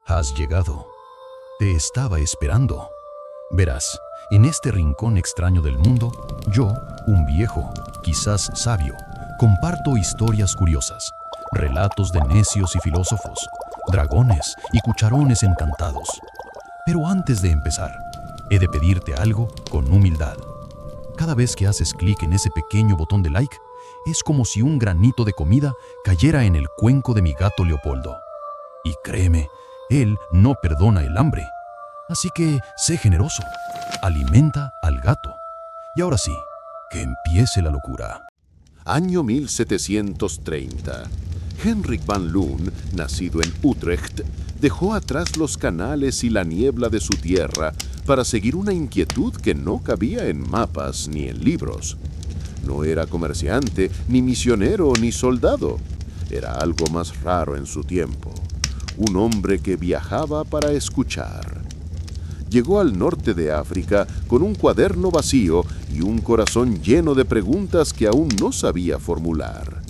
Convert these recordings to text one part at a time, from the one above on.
Has llegado. Te estaba esperando. Verás, en este rincón extraño del mundo, yo, un viejo, quizás sabio, comparto historias curiosas, relatos de necios y filósofos, dragones y cucharones encantados. Pero antes de empezar, he de pedirte algo con humildad. Cada vez que haces clic en ese pequeño botón de like, es como si un granito de comida cayera en el cuenco de mi gato Leopoldo. Y créeme, él no perdona el hambre. Así que sé generoso, alimenta al gato. Y ahora sí, que empiece la locura. Año 1730. Hendrik van Loon, nacido en Utrecht, dejó atrás los canales y la niebla de su tierra para seguir una inquietud que no cabía en mapas ni en libros. No era comerciante, ni misionero, ni soldado. Era algo más raro en su tiempo. Un hombre que viajaba para escuchar. Llegó al norte de África con un cuaderno vacío y un corazón lleno de preguntas que aún no sabía formular.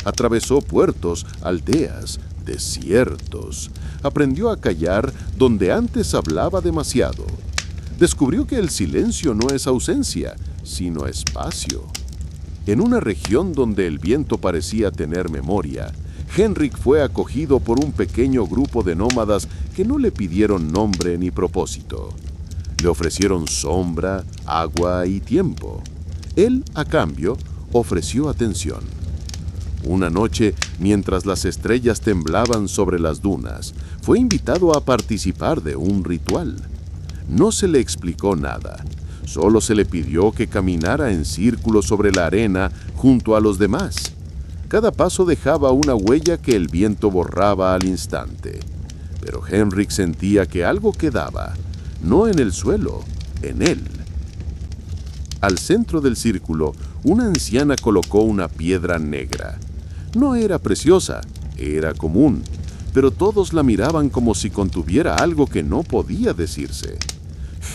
Atravesó puertos, aldeas, desiertos. Aprendió a callar donde antes hablaba demasiado. Descubrió que el silencio no es ausencia, sino espacio. En una región donde el viento parecía tener memoria, Hendrik fue acogido por un pequeño grupo de nómadas que no le pidieron nombre ni propósito. Le ofrecieron sombra, agua y tiempo. Él, a cambio, ofreció atención. Una noche, mientras las estrellas temblaban sobre las dunas, fue invitado a participar de un ritual. No se le explicó nada, solo se le pidió que caminara en círculo sobre la arena junto a los demás. Cada paso dejaba una huella que el viento borraba al instante. Pero Hendrik sentía que algo quedaba, no en el suelo, en él. Al centro del círculo, una anciana colocó una piedra negra. No era preciosa, era común, pero todos la miraban como si contuviera algo que no podía decirse.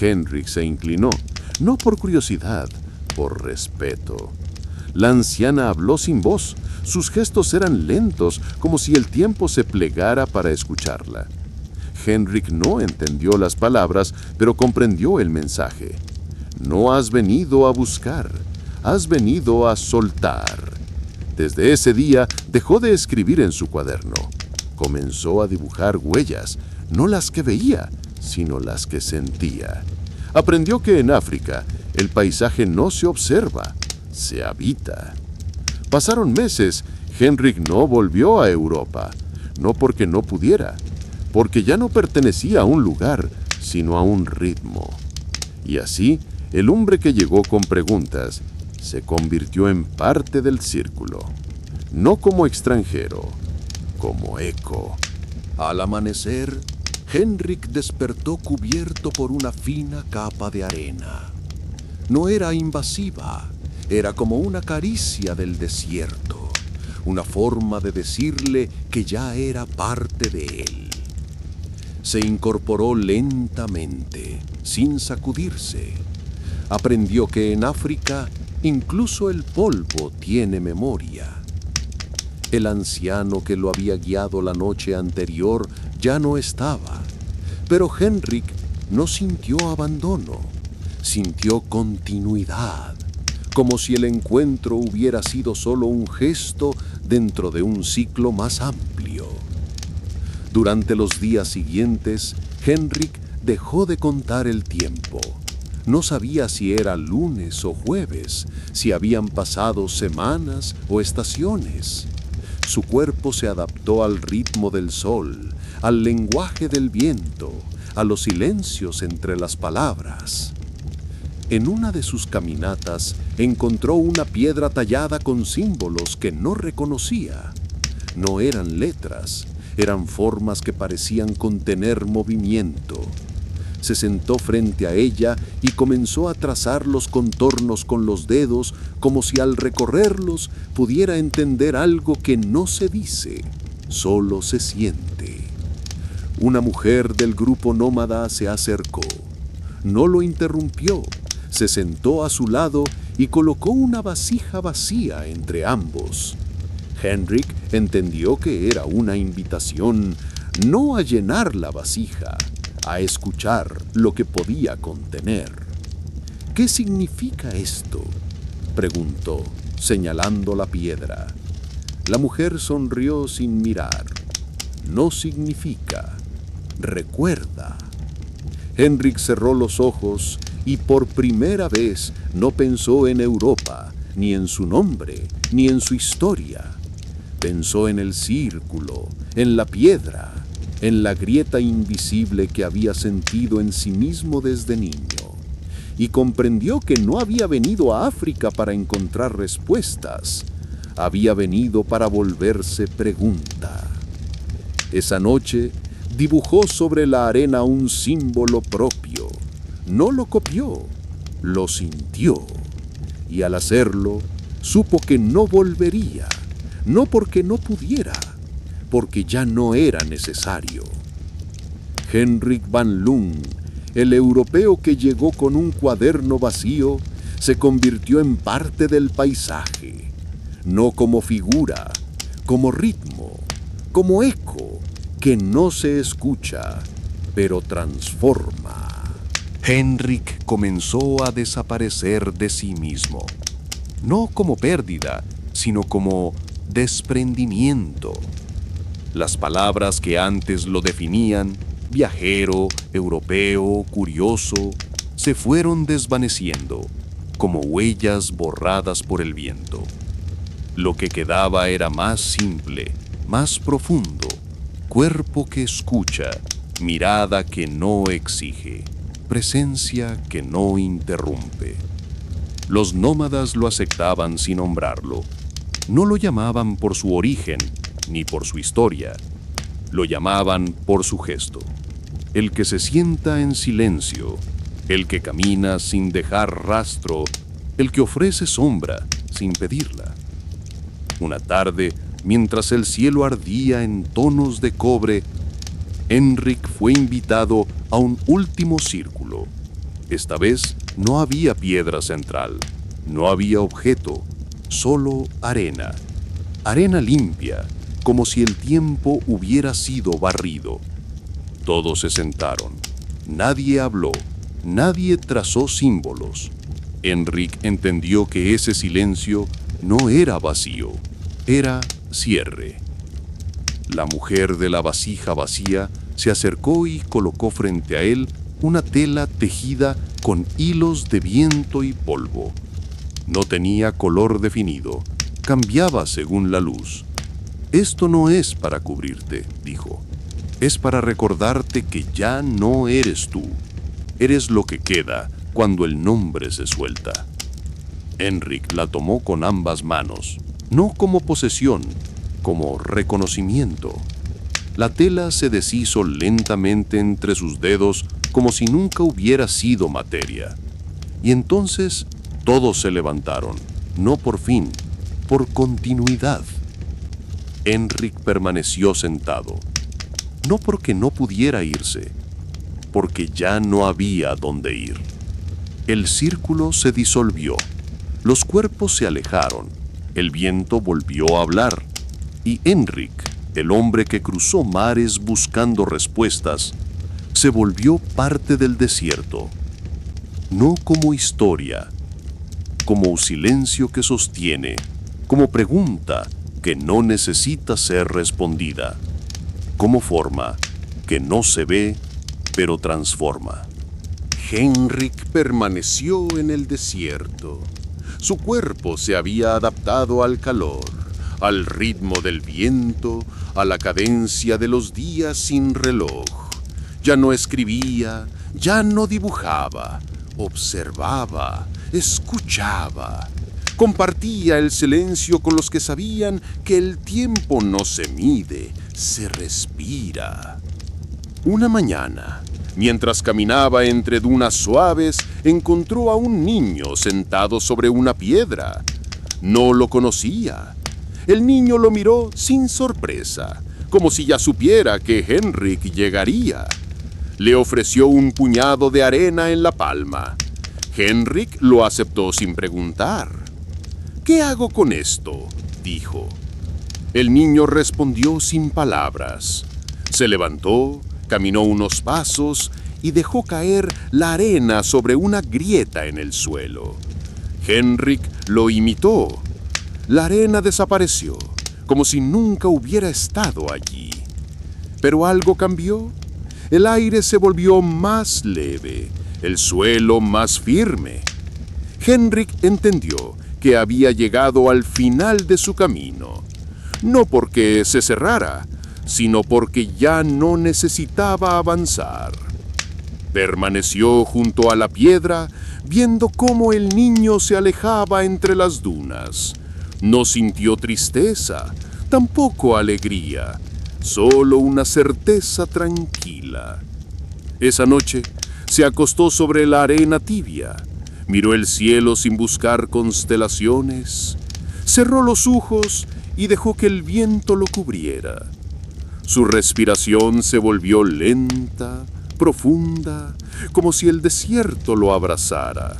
Hendrik se inclinó, no por curiosidad, por respeto. La anciana habló sin voz. Sus gestos eran lentos, como si el tiempo se plegara para escucharla. Hendrik no entendió las palabras, pero comprendió el mensaje. No has venido a buscar, has venido a soltar. Desde ese día dejó de escribir en su cuaderno. Comenzó a dibujar huellas, no las que veía, sino las que sentía. Aprendió que en África el paisaje no se observa, se habita. Pasaron meses, Hendrik no volvió a Europa, no porque no pudiera, porque ya no pertenecía a un lugar, sino a un ritmo. Y así, el hombre que llegó con preguntas se convirtió en parte del círculo, no como extranjero, como eco. Al amanecer, Hendrik despertó cubierto por una fina capa de arena. No era invasiva. Era como una caricia del desierto, una forma de decirle que ya era parte de él. Se incorporó lentamente, sin sacudirse. Aprendió que en África incluso el polvo tiene memoria. El anciano que lo había guiado la noche anterior ya no estaba, pero Hendrik no sintió abandono, sintió continuidad. Como si el encuentro hubiera sido solo un gesto dentro de un ciclo más amplio. Durante los días siguientes, Hendrik dejó de contar el tiempo. No sabía si era lunes o jueves, si habían pasado semanas o estaciones. Su cuerpo se adaptó al ritmo del sol, al lenguaje del viento, a los silencios entre las palabras. En una de sus caminatas encontró una piedra tallada con símbolos que no reconocía. No eran letras, eran formas que parecían contener movimiento. Se sentó frente a ella y comenzó a trazar los contornos con los dedos como si al recorrerlos pudiera entender algo que no se dice, solo se siente. Una mujer del grupo nómada se acercó. No lo interrumpió. Se sentó a su lado y colocó una vasija vacía entre ambos. Hendrik entendió que era una invitación no a llenar la vasija, a escuchar lo que podía contener. ¿Qué significa esto?, preguntó, señalando la piedra. La mujer sonrió sin mirar. No significa. Recuerda. Henrik cerró los ojos y por primera vez no pensó en Europa, ni en su nombre, ni en su historia. Pensó en el círculo, en la piedra, en la grieta invisible que había sentido en sí mismo desde niño, y comprendió que no había venido a África para encontrar respuestas, había venido para volverse pregunta. Esa noche dibujó sobre la arena un símbolo propio, no lo copió, lo sintió, y al hacerlo supo que no volvería, no porque no pudiera, porque ya no era necesario. Henrik van Loon, el europeo que llegó con un cuaderno vacío, se convirtió en parte del paisaje, no como figura, como ritmo, como eco que no se escucha, pero transforma. Henrik comenzó a desaparecer de sí mismo, no como pérdida, sino como desprendimiento. Las palabras que antes lo definían, viajero, europeo, curioso, se fueron desvaneciendo, como huellas borradas por el viento. Lo que quedaba era más simple, más profundo, cuerpo que escucha, mirada que no exige, presencia que no interrumpe. Los nómadas lo aceptaban sin nombrarlo. No lo llamaban por su origen ni por su historia. Lo llamaban por su gesto. El que se sienta en silencio, el que camina sin dejar rastro, el que ofrece sombra sin pedirla. Una tarde, mientras el cielo ardía en tonos de cobre, Henrik fue invitado a un último círculo. Esta vez no había piedra central, no había objeto, solo arena. Arena limpia, como si el tiempo hubiera sido barrido. Todos se sentaron. Nadie habló, nadie trazó símbolos. Henrik entendió que ese silencio no era vacío, era cierre. La mujer de la vasija vacía se acercó y colocó frente a él una tela tejida con hilos de viento y polvo. No tenía color definido, cambiaba según la luz. Esto no es para cubrirte, dijo. Es para recordarte que ya no eres tú. Eres lo que queda cuando el nombre se suelta. Henrik la tomó con ambas manos, no como posesión, como reconocimiento. La tela se deshizo lentamente entre sus dedos como si nunca hubiera sido materia. Y entonces todos se levantaron, no por fin, por continuidad. Henrik permaneció sentado, no porque no pudiera irse, porque ya no había dónde ir. El círculo se disolvió, los cuerpos se alejaron, el viento volvió a hablar, y Henrik, el hombre que cruzó mares buscando respuestas, se volvió parte del desierto, no como historia, como un silencio que sostiene, como pregunta que no necesita ser respondida, como forma que no se ve, pero transforma. Henrik permaneció en el desierto. Su cuerpo se había adaptado al calor, al ritmo del viento, a la cadencia de los días sin reloj. Ya no escribía, ya no dibujaba, observaba, escuchaba. Compartía el silencio con los que sabían que el tiempo no se mide, se respira. Una mañana, mientras caminaba entre dunas suaves, encontró a un niño sentado sobre una piedra. No lo conocía. El niño lo miró sin sorpresa, como si ya supiera que Henrik llegaría. Le ofreció un puñado de arena en la palma. Henrik lo aceptó sin preguntar. «¿Qué hago con esto?», dijo. El niño respondió sin palabras. Se levantó, caminó unos pasos y dejó caer la arena sobre una grieta en el suelo. Henrik lo imitó. La arena desapareció, como si nunca hubiera estado allí. Pero algo cambió. El aire se volvió más leve, el suelo más firme. Henrik entendió que había llegado al final de su camino, no porque se cerrara, sino porque ya no necesitaba avanzar. Permaneció junto a la piedra, viendo cómo el niño se alejaba entre las dunas. No sintió tristeza, tampoco alegría, solo una certeza tranquila. Esa noche se acostó sobre la arena tibia, miró el cielo sin buscar constelaciones, cerró los ojos y dejó que el viento lo cubriera. Su respiración se volvió lenta, profunda, como si el desierto lo abrazara.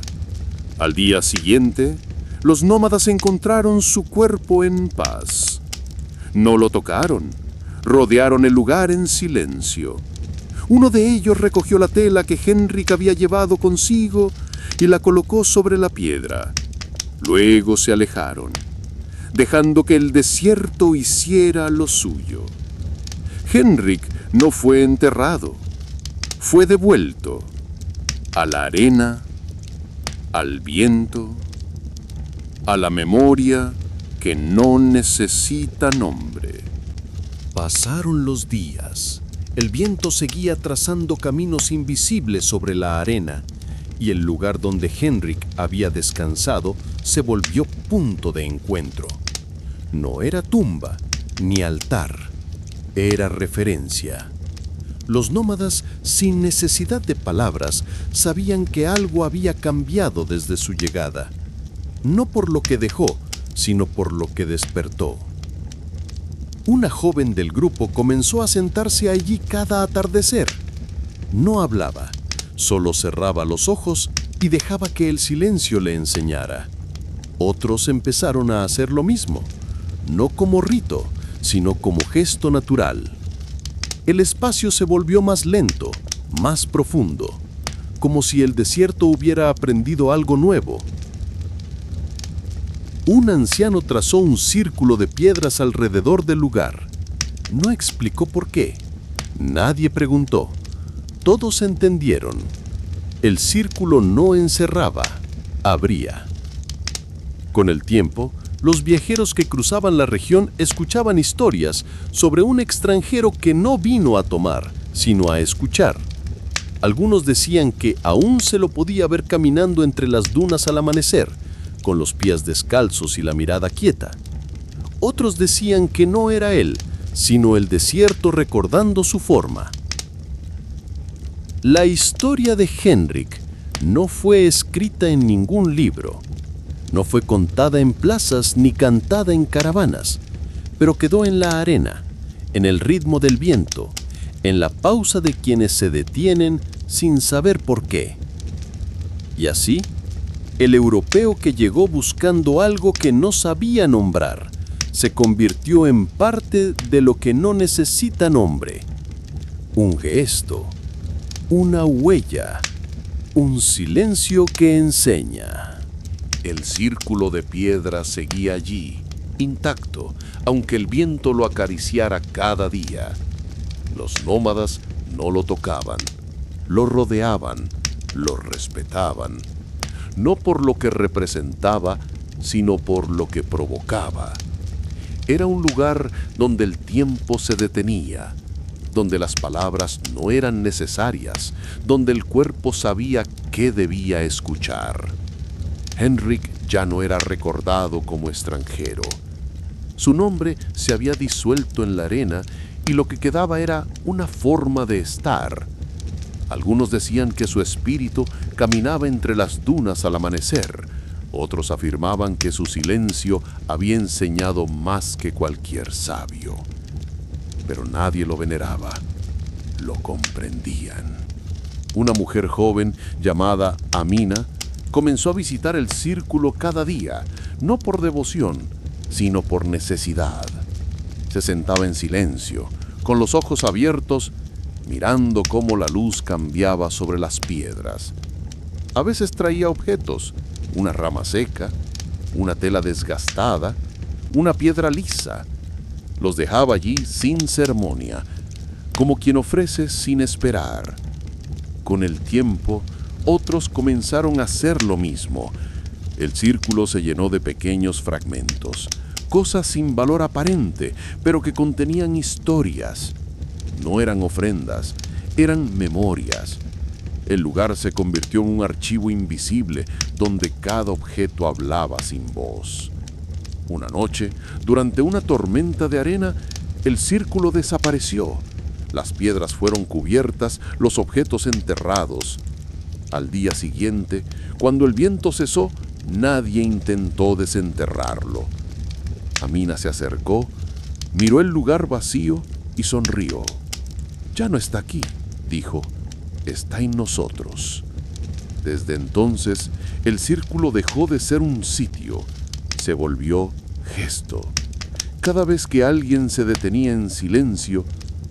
Al día siguiente, los nómadas encontraron su cuerpo en paz. No lo tocaron, rodearon el lugar en silencio. Uno de ellos recogió la tela que Henrik había llevado consigo y la colocó sobre la piedra. Luego se alejaron, dejando que el desierto hiciera lo suyo. Henrik no fue enterrado, fue devuelto a la arena, al viento, a la memoria que no necesita nombre. Pasaron los días. El viento seguía trazando caminos invisibles sobre la arena, y el lugar donde Henrik había descansado se volvió punto de encuentro. No era tumba ni altar, era referencia. Los nómadas, sin necesidad de palabras, sabían que algo había cambiado desde su llegada, no por lo que dejó, sino por lo que despertó. Una joven del grupo comenzó a sentarse allí cada atardecer. No hablaba, solo cerraba los ojos y dejaba que el silencio le enseñara. Otros empezaron a hacer lo mismo, no como rito, sino como gesto natural. El espacio se volvió más lento, más profundo, como si el desierto hubiera aprendido algo nuevo. Un anciano trazó un círculo de piedras alrededor del lugar. No explicó por qué. Nadie preguntó. Todos entendieron. El círculo no encerraba, abría. Con el tiempo, los viajeros que cruzaban la región escuchaban historias sobre un extranjero que no vino a tomar, sino a escuchar. Algunos decían que aún se lo podía ver caminando entre las dunas al amanecer, con los pies descalzos y la mirada quieta. Otros decían que no era él, sino el desierto recordando su forma. La historia de Henrik no fue escrita en ningún libro, no fue contada en plazas ni cantada en caravanas, pero quedó en la arena, en el ritmo del viento, en la pausa de quienes se detienen sin saber por qué. Y así, el europeo que llegó buscando algo que no sabía nombrar, se convirtió en parte de lo que no necesita nombre. Un gesto, una huella, un silencio que enseña. El círculo de piedra seguía allí, intacto, aunque el viento lo acariciara cada día. Los nómadas no lo tocaban, lo rodeaban, lo respetaban. No por lo que representaba, sino por lo que provocaba. Era un lugar donde el tiempo se detenía, donde las palabras no eran necesarias, donde el cuerpo sabía qué debía escuchar. Henrik ya no era recordado como extranjero. Su nombre se había disuelto en la arena y lo que quedaba era una forma de estar. Algunos decían que su espíritu caminaba entre las dunas al amanecer. Otros afirmaban que su silencio había enseñado más que cualquier sabio. Pero nadie lo veneraba, lo comprendían. Una mujer joven llamada Amina comenzó a visitar el círculo cada día, no por devoción, sino por necesidad. Se sentaba en silencio, con los ojos abiertos, mirando cómo la luz cambiaba sobre las piedras. A veces traía objetos, una rama seca, una tela desgastada, una piedra lisa. Los dejaba allí sin ceremonia, como quien ofrece sin esperar. Con el tiempo, otros comenzaron a hacer lo mismo. El círculo se llenó de pequeños fragmentos, cosas sin valor aparente, pero que contenían historias. No eran ofrendas, eran memorias. El lugar se convirtió en un archivo invisible donde cada objeto hablaba sin voz. Una noche, durante una tormenta de arena, el círculo desapareció. Las piedras fueron cubiertas, los objetos enterrados. Al día siguiente, cuando el viento cesó, nadie intentó desenterrarlo. Amina se acercó, miró el lugar vacío y sonrió. «Ya no está aquí», dijo, «está en nosotros». Desde entonces, el círculo dejó de ser un sitio, se volvió gesto. Cada vez que alguien se detenía en silencio,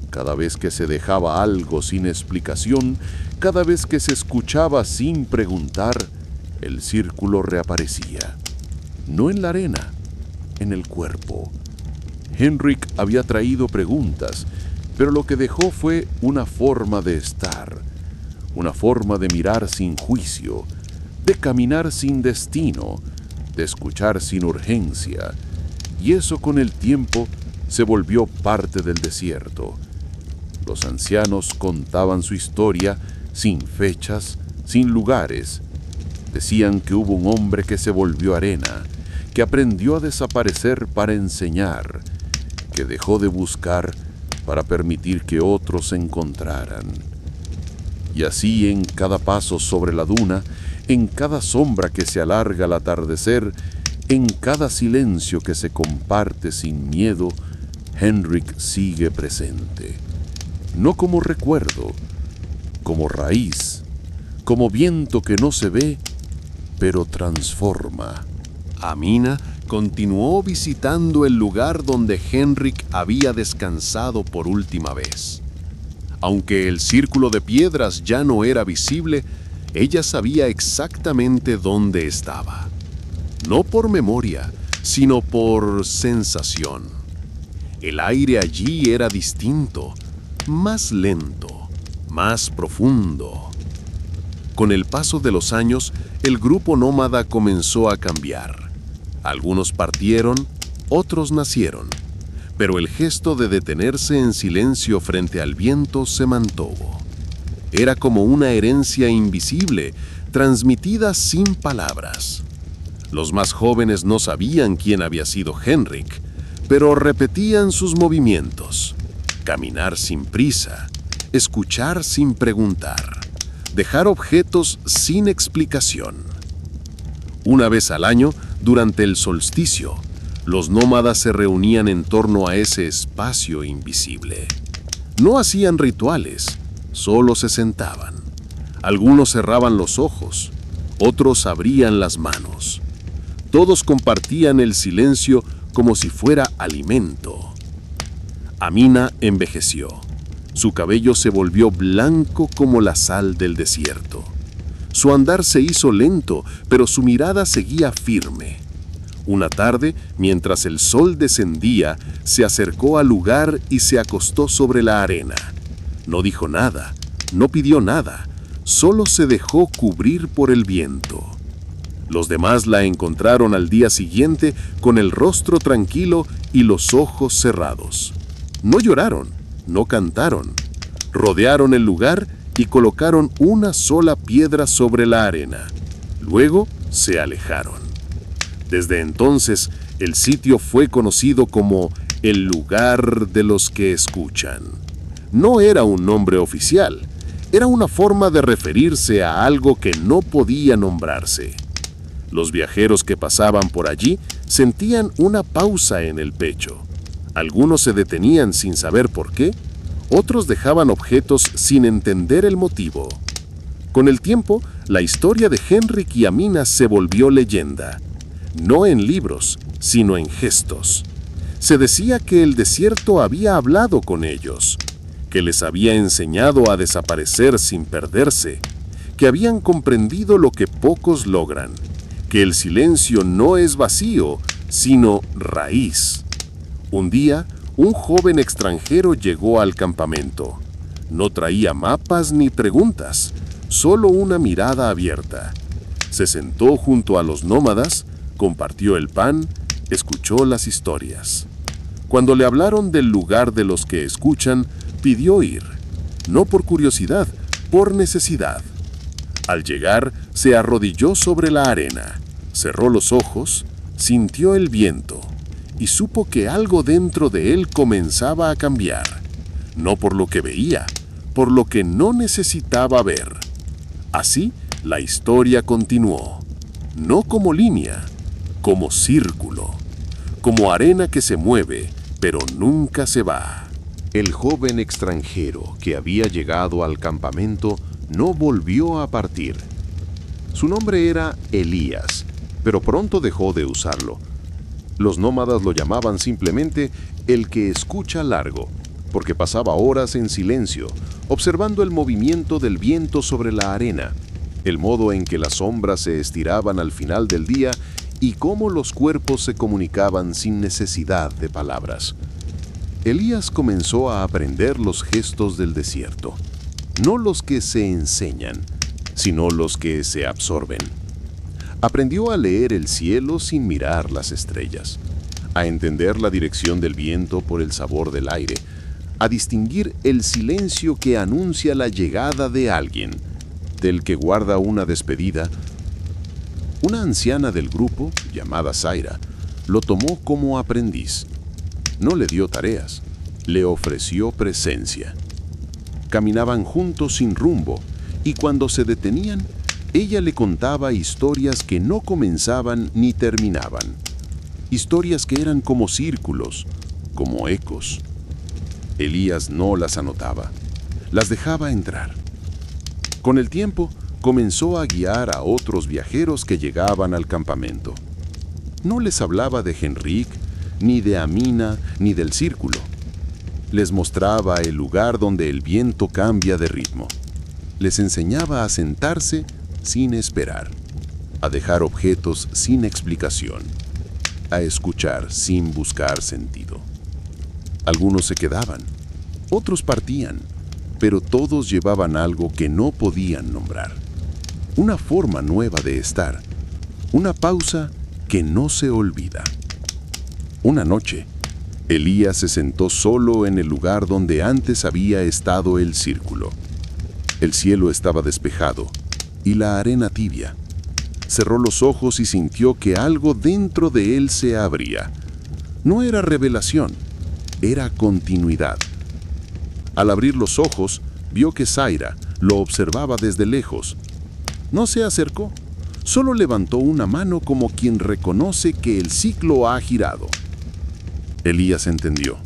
cada vez que se dejaba algo sin explicación, cada vez que se escuchaba sin preguntar, el círculo reaparecía. No en la arena, en el cuerpo. Henrik había traído preguntas, pero lo que dejó fue una forma de estar, una forma de mirar sin juicio, de caminar sin destino, de escuchar sin urgencia, y eso con el tiempo se volvió parte del desierto. Los ancianos contaban su historia sin fechas, sin lugares. Decían que hubo un hombre que se volvió arena, que aprendió a desaparecer para enseñar, que dejó de buscar para permitir que otros se encontraran. Y así en cada paso sobre la duna, en cada sombra que se alarga al atardecer, en cada silencio que se comparte sin miedo, Henrik sigue presente. No como recuerdo, como raíz, como viento que no se ve, pero transforma. Amina continuó visitando el lugar donde Henrik había descansado por última vez. Aunque el círculo de piedras ya no era visible, ella sabía exactamente dónde estaba. No por memoria, sino por sensación. El aire allí era distinto, más lento, más profundo. Con el paso de los años, el grupo nómada comenzó a cambiar. Algunos partieron, otros nacieron, pero el gesto de detenerse en silencio frente al viento se mantuvo. Era como una herencia invisible, transmitida sin palabras. Los más jóvenes no sabían quién había sido Henrik, pero repetían sus movimientos. Caminar sin prisa, escuchar sin preguntar, dejar objetos sin explicación. Una vez al año, durante el solsticio, los nómadas se reunían en torno a ese espacio invisible. No hacían rituales, solo se sentaban. Algunos cerraban los ojos, otros abrían las manos. Todos compartían el silencio como si fuera alimento. Amina envejeció. Su cabello se volvió blanco como la sal del desierto. Su andar se hizo lento, pero su mirada seguía firme. Una tarde, mientras el sol descendía, se acercó al lugar y se acostó sobre la arena. No dijo nada, no pidió nada, solo se dejó cubrir por el viento. Los demás la encontraron al día siguiente con el rostro tranquilo y los ojos cerrados. No lloraron, no cantaron. Rodearon el lugar y colocaron una sola piedra sobre la arena. Luego se alejaron. Desde entonces, el sitio fue conocido como el lugar de los que escuchan. No era un nombre oficial, era una forma de referirse a algo que no podía nombrarse. Los viajeros que pasaban por allí sentían una pausa en el pecho. Algunos se detenían sin saber por qué, otros dejaban objetos sin entender el motivo. Con el tiempo, la historia de Henrik y Amina se volvió leyenda, no en libros, sino en gestos. Se decía que el desierto había hablado con ellos, que les había enseñado a desaparecer sin perderse, que habían comprendido lo que pocos logran, que el silencio no es vacío, sino raíz. Un día, un joven extranjero llegó al campamento. No traía mapas ni preguntas, solo una mirada abierta. Se sentó junto a los nómadas, compartió el pan, escuchó las historias. Cuando le hablaron del lugar de los que escuchan, pidió ir, no por curiosidad, por necesidad. Al llegar, se arrodilló sobre la arena, cerró los ojos, sintió el viento y supo que algo dentro de él comenzaba a cambiar, no por lo que veía, por lo que no necesitaba ver. Así, la historia continuó, no como línea, como círculo, como arena que se mueve, pero nunca se va. El joven extranjero que había llegado al campamento no volvió a partir. Su nombre era Elías, pero pronto dejó de usarlo. Los nómadas lo llamaban simplemente el que escucha largo, porque pasaba horas en silencio, observando el movimiento del viento sobre la arena, el modo en que las sombras se estiraban al final del día y cómo los cuerpos se comunicaban sin necesidad de palabras. Elías comenzó a aprender los gestos del desierto, no los que se enseñan, sino los que se absorben. Aprendió a leer el cielo sin mirar las estrellas, a entender la dirección del viento por el sabor del aire, a distinguir el silencio que anuncia la llegada de alguien, del que guarda una despedida. Una anciana del grupo, llamada Zaira, lo tomó como aprendiz. No le dio tareas, le ofreció presencia. Caminaban juntos sin rumbo, y cuando se detenían, ella le contaba historias que no comenzaban ni terminaban. Historias que eran como círculos, como ecos. Elías no las anotaba, las dejaba entrar. Con el tiempo, comenzó a guiar a otros viajeros que llegaban al campamento. No les hablaba de Henrik, ni de Amina, ni del círculo. Les mostraba el lugar donde el viento cambia de ritmo. Les enseñaba a sentarse sin esperar, a dejar objetos sin explicación, a escuchar sin buscar sentido. Algunos se quedaban, otros partían, pero todos llevaban algo que no podían nombrar. Una forma nueva de estar, una pausa que no se olvida. Una noche, Elías se sentó solo en el lugar donde antes había estado el círculo. El cielo estaba despejado y la arena tibia. Cerró los ojos y sintió que algo dentro de él se abría. No era revelación, era continuidad. Al abrir los ojos, vio que Zaira lo observaba desde lejos. No se acercó, solo levantó una mano como quien reconoce que el ciclo ha girado. Elías entendió.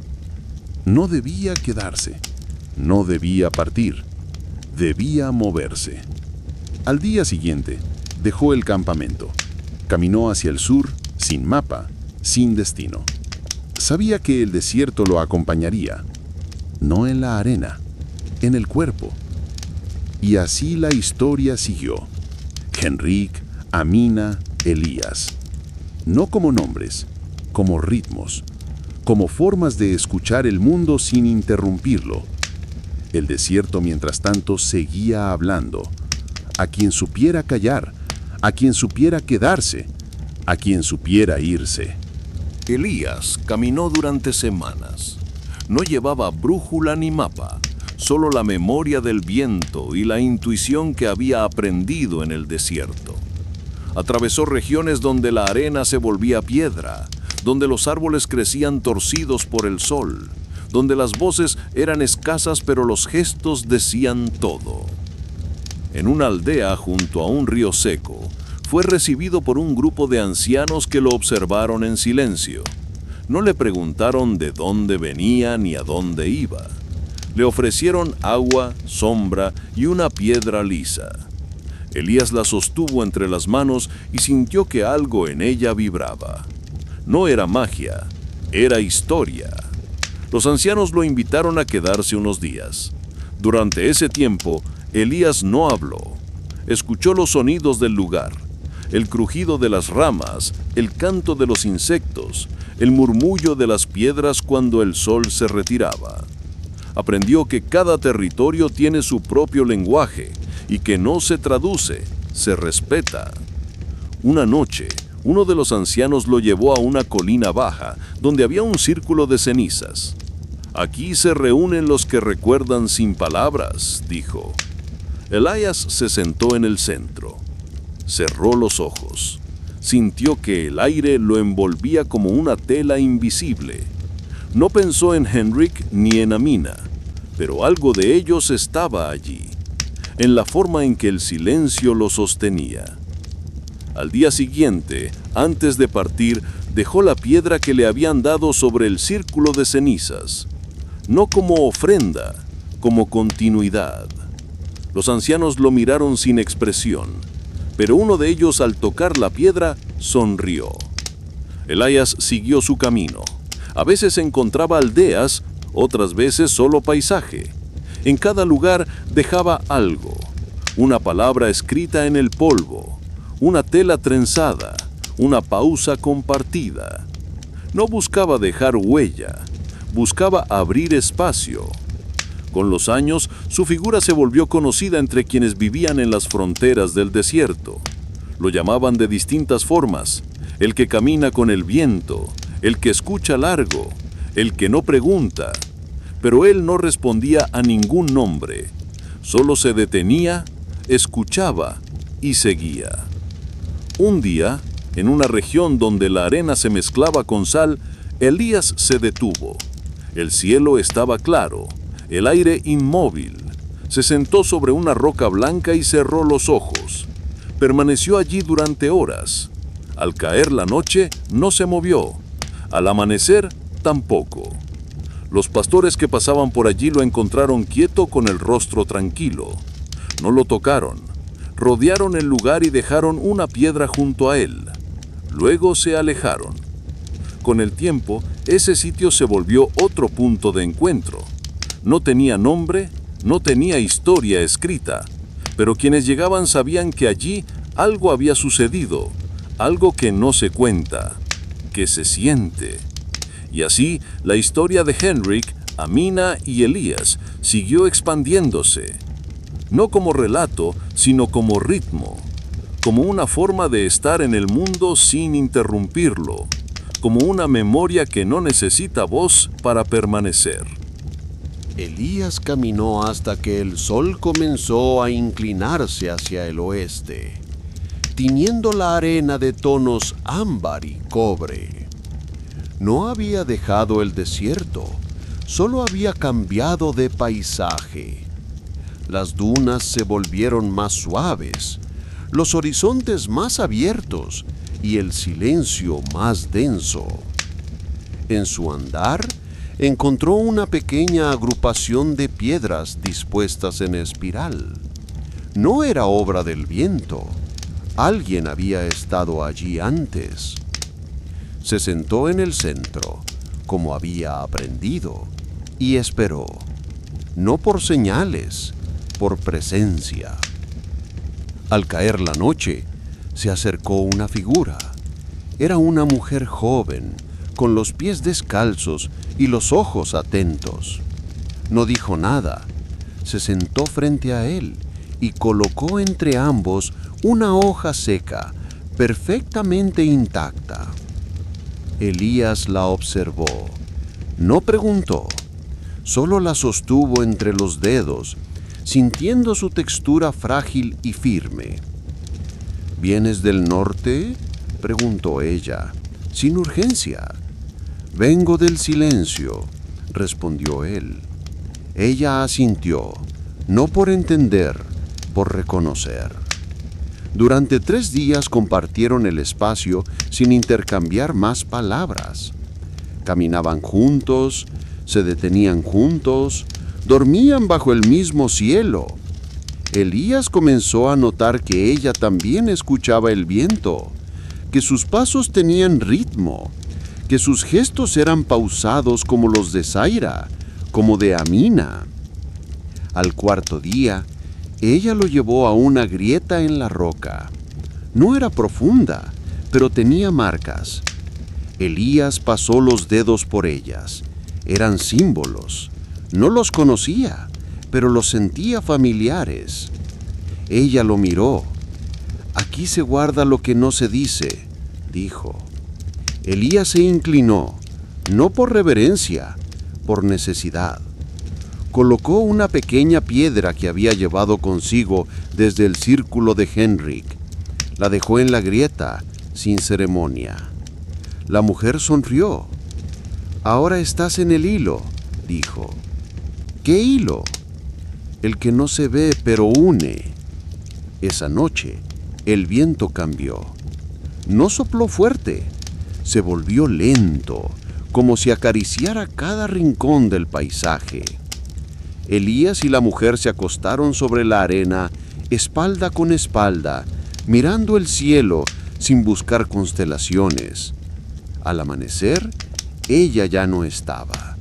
No debía quedarse, no debía partir, debía moverse. Al día siguiente, dejó el campamento. Caminó hacia el sur, sin mapa, sin destino. Sabía que el desierto lo acompañaría, no en la arena, en el cuerpo. Y así la historia siguió. Henrik, Amina, Elías. No como nombres, como ritmos, como formas de escuchar el mundo sin interrumpirlo. El desierto, mientras tanto, seguía hablando. A quien supiera callar, a quien supiera quedarse, a quien supiera irse. Elías caminó durante semanas. No llevaba brújula ni mapa, solo la memoria del viento y la intuición que había aprendido en el desierto. Atravesó regiones donde la arena se volvía piedra, donde los árboles crecían torcidos por el sol, donde las voces eran escasas pero los gestos decían todo. En una aldea junto a un río seco, fue recibido por un grupo de ancianos que lo observaron en silencio. No le preguntaron de dónde venía ni a dónde iba. Le ofrecieron agua, sombra y una piedra lisa. Elías la sostuvo entre las manos y sintió que algo en ella vibraba. No era magia, era historia. Los ancianos lo invitaron a quedarse unos días. Durante ese tiempo, Elías no habló. Escuchó los sonidos del lugar, el crujido de las ramas, el canto de los insectos, el murmullo de las piedras cuando el sol se retiraba. Aprendió que cada territorio tiene su propio lenguaje y que no se traduce, se respeta. Una noche, uno de los ancianos lo llevó a una colina baja donde había un círculo de cenizas. «Aquí se reúnen los que recuerdan sin palabras», dijo. Elías se sentó en el centro. Cerró los ojos. Sintió que el aire lo envolvía como una tela invisible. No pensó en Henrik ni en Amina, pero algo de ellos estaba allí, en la forma en que el silencio lo sostenía. Al día siguiente, antes de partir, dejó la piedra que le habían dado sobre el círculo de cenizas, no como ofrenda, como continuidad. Los ancianos lo miraron sin expresión, pero uno de ellos, al tocar la piedra, sonrió. Elías siguió su camino. A veces encontraba aldeas, otras veces solo paisaje. En cada lugar dejaba algo, una palabra escrita en el polvo, una tela trenzada, una pausa compartida. No buscaba dejar huella, buscaba abrir espacio. Con los años, su figura se volvió conocida entre quienes vivían en las fronteras del desierto. Lo llamaban de distintas formas: el que camina con el viento, el que escucha largo, el que no pregunta. Pero él no respondía a ningún nombre, solo se detenía, escuchaba y seguía. Un día, en una región donde la arena se mezclaba con sal, Elías se detuvo. El cielo estaba claro, el aire inmóvil. Se sentó sobre una roca blanca y cerró los ojos. Permaneció allí durante horas. Al caer la noche, no se movió. Al amanecer, tampoco. Los pastores que pasaban por allí lo encontraron quieto con el rostro tranquilo. No lo tocaron. Rodearon el lugar y dejaron una piedra junto a él. Luego se alejaron. Con el tiempo, ese sitio se volvió otro punto de encuentro. No tenía nombre, no tenía historia escrita, pero quienes llegaban sabían que allí algo había sucedido, algo que no se cuenta, que se siente. Y así, la historia de Henrik, Amina y Elías siguió expandiéndose, no como relato, sino como ritmo, como una forma de estar en el mundo sin interrumpirlo, como una memoria que no necesita voz para permanecer. Elías caminó hasta que el sol comenzó a inclinarse hacia el oeste, tiñendo la arena de tonos ámbar y cobre. No había dejado el desierto, solo había cambiado de paisaje. Las dunas se volvieron más suaves, los horizontes más abiertos y el silencio más denso. En su andar, encontró una pequeña agrupación de piedras dispuestas en espiral. No era obra del viento. Alguien había estado allí antes. Se sentó en el centro, como había aprendido, y esperó, no por señales, por presencia. Al caer la noche, se acercó una figura. Era una mujer joven, con los pies descalzos y los ojos atentos. No dijo nada. Se sentó frente a él y colocó entre ambos una hoja seca, perfectamente intacta. Elías la observó. No preguntó, solo la sostuvo entre los dedos, sintiendo su textura frágil y firme. ¿Vienes del norte?, preguntó ella, sin urgencia. Vengo del silencio, respondió él. Ella asintió, no por entender, por reconocer. Durante 3 días compartieron el espacio sin intercambiar más palabras. Caminaban juntos, se detenían juntos, dormían bajo el mismo cielo. Elías comenzó a notar que ella también escuchaba el viento, que sus pasos tenían ritmo, que sus gestos eran pausados como los de Zaira, como de Amina. Al cuarto día, ella lo llevó a una grieta en la roca. No era profunda, pero tenía marcas. Elías pasó los dedos por ellas. Eran símbolos. No los conocía, pero los sentía familiares. Ella lo miró. «Aquí se guarda lo que no se dice», dijo. Elías se inclinó, no por reverencia, por necesidad. Colocó una pequeña piedra que había llevado consigo desde el círculo de Henrik. La dejó en la grieta, sin ceremonia. La mujer sonrió. «Ahora estás en el hilo», dijo. «¿Qué hilo?» «El que no se ve, pero une». Esa noche, el viento cambió. No sopló fuerte, se volvió lento, como si acariciara cada rincón del paisaje. Elías y la mujer se acostaron sobre la arena, espalda con espalda, mirando el cielo sin buscar constelaciones. Al amanecer, ella ya no estaba.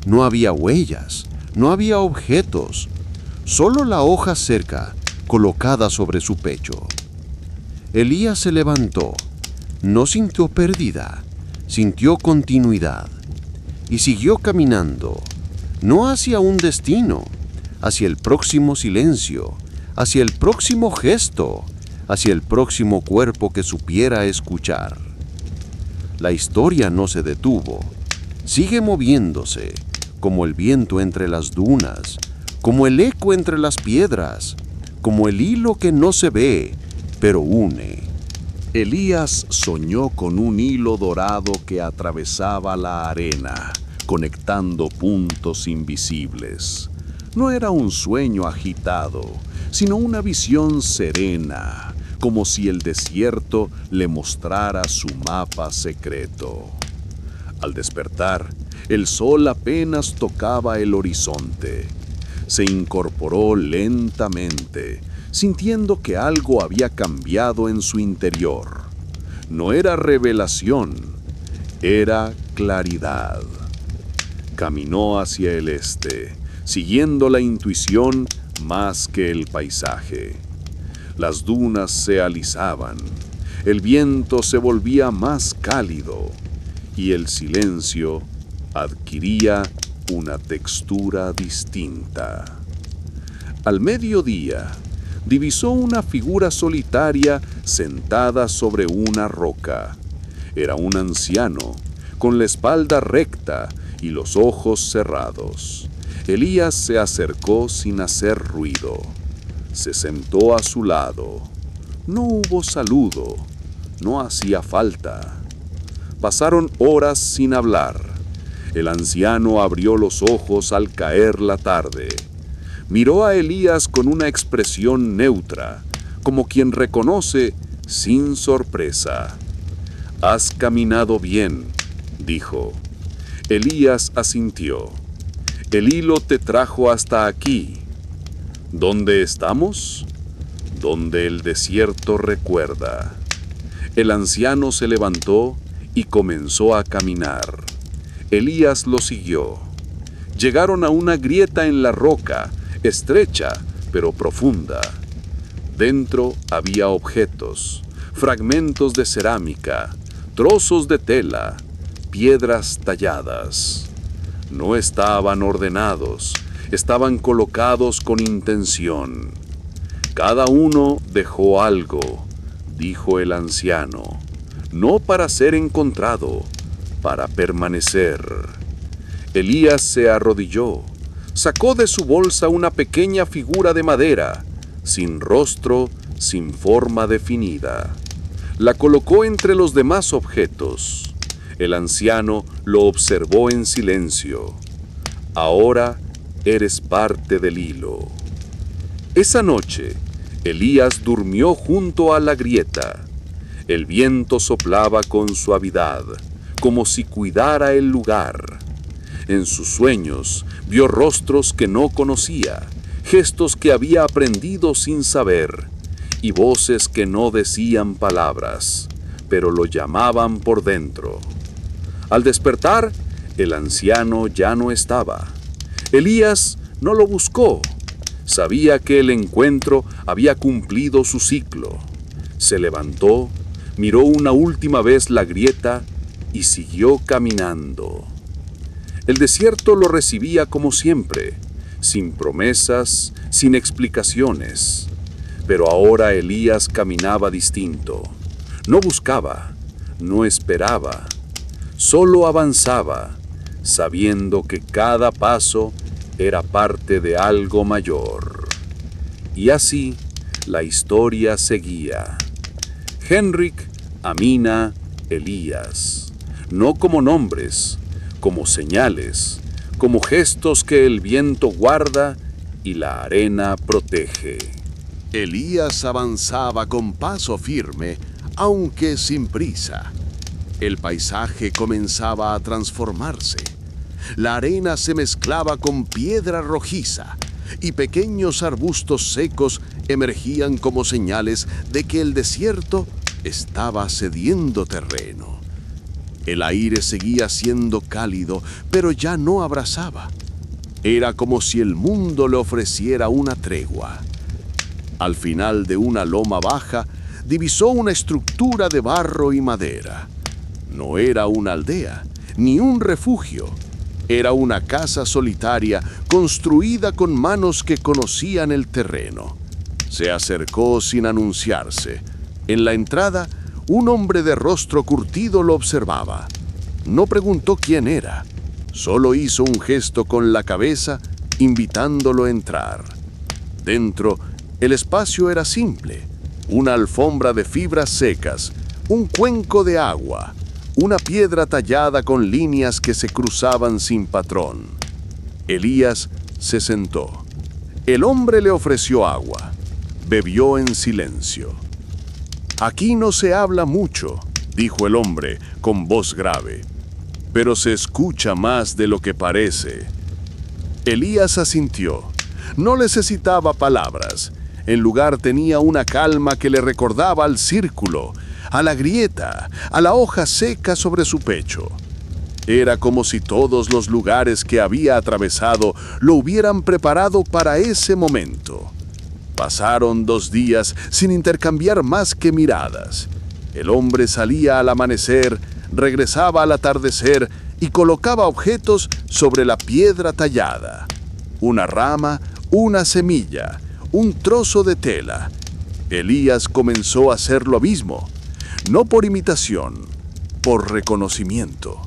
No había huellas, no había objetos, solo la hoja seca colocada sobre su pecho. Elías se levantó. No sintió pérdida, sintió continuidad. Y siguió caminando, no hacia un destino, hacia el próximo silencio, hacia el próximo gesto, hacia el próximo cuerpo que supiera escuchar. La historia no se detuvo, sigue moviéndose, como el viento entre las dunas, como el eco entre las piedras, como el hilo que no se ve, pero une. Elías soñó con un hilo dorado que atravesaba la arena, conectando puntos invisibles. No era un sueño agitado, sino una visión serena, como si el desierto le mostrara su mapa secreto. Al despertar, el sol apenas tocaba el horizonte. Se incorporó lentamente, sintiendo que algo había cambiado en su interior. No era revelación, era claridad. Caminó hacia el este, siguiendo la intuición más que el paisaje. Las dunas se alisaban, el viento se volvía más cálido y el silencio adquiría una textura distinta. Al mediodía, divisó una figura solitaria sentada sobre una roca. Era un anciano, con la espalda recta y los ojos cerrados. Elías se acercó sin hacer ruido. Se sentó a su lado. No hubo saludo, no hacía falta. Pasaron horas sin hablar. El anciano abrió los ojos al caer la tarde. Miró a Elías con una expresión neutra, como quien reconoce sin sorpresa. «Has caminado bien», dijo. Elías asintió. «El hilo te trajo hasta aquí». «¿Dónde estamos?» «Donde el desierto recuerda». El anciano se levantó y comenzó a caminar. Elías lo siguió. Llegaron a una grieta en la roca, estrecha pero profunda. Dentro había objetos, fragmentos de cerámica, trozos de tela, piedras talladas. No estaban ordenados, estaban colocados con intención. «Cada uno dejó algo», dijo el anciano, «no para ser encontrado, para permanecer». Elías se arrodilló. Sacó de su bolsa una pequeña figura de madera, sin rostro, sin forma definida. La colocó entre los demás objetos. El anciano lo observó en silencio. «Ahora eres parte del hilo». Esa noche, Elías durmió junto a la grieta. El viento soplaba con suavidad, como si cuidara el lugar. En sus sueños vio rostros que no conocía, gestos que había aprendido sin saber, y voces que no decían palabras, pero lo llamaban por dentro. Al despertar, el anciano ya no estaba. Elías no lo buscó. Sabía que el encuentro había cumplido su ciclo. Se levantó, miró una última vez la grieta y siguió caminando. El desierto lo recibía como siempre, sin promesas, sin explicaciones. Pero ahora Elías caminaba distinto. No buscaba, no esperaba, solo avanzaba, sabiendo que cada paso era parte de algo mayor. Y así la historia seguía. Henrik, Amina, Elías, no como nombres, como señales, como gestos que el viento guarda y la arena protege. Elías avanzaba con paso firme, aunque sin prisa. El paisaje comenzaba a transformarse. La arena se mezclaba con piedra rojiza y pequeños arbustos secos emergían como señales de que el desierto estaba cediendo terreno. El aire seguía siendo cálido, pero ya no abrazaba. Era como si el mundo le ofreciera una tregua. Al final de una loma baja, divisó una estructura de barro y madera. No era una aldea, ni un refugio. Era una casa solitaria construida con manos que conocían el terreno. Se acercó sin anunciarse. En la entrada, un hombre de rostro curtido lo observaba. No preguntó quién era. Solo hizo un gesto con la cabeza, invitándolo a entrar. Dentro, el espacio era simple. Una alfombra de fibras secas, un cuenco de agua, una piedra tallada con líneas que se cruzaban sin patrón. Elías se sentó. El hombre le ofreció agua. Bebió en silencio. «Aquí no se habla mucho», dijo el hombre con voz grave, «pero se escucha más de lo que parece». Elías asintió. No necesitaba palabras. En lugar tenía una calma que le recordaba al círculo, a la grieta, a la hoja seca sobre su pecho. Era como si todos los lugares que había atravesado lo hubieran preparado para ese momento. Pasaron 2 días sin intercambiar más que miradas. El hombre salía al amanecer, regresaba al atardecer y colocaba objetos sobre la piedra tallada. Una rama, una semilla, un trozo de tela. Elías comenzó a hacer lo mismo, no por imitación, por reconocimiento.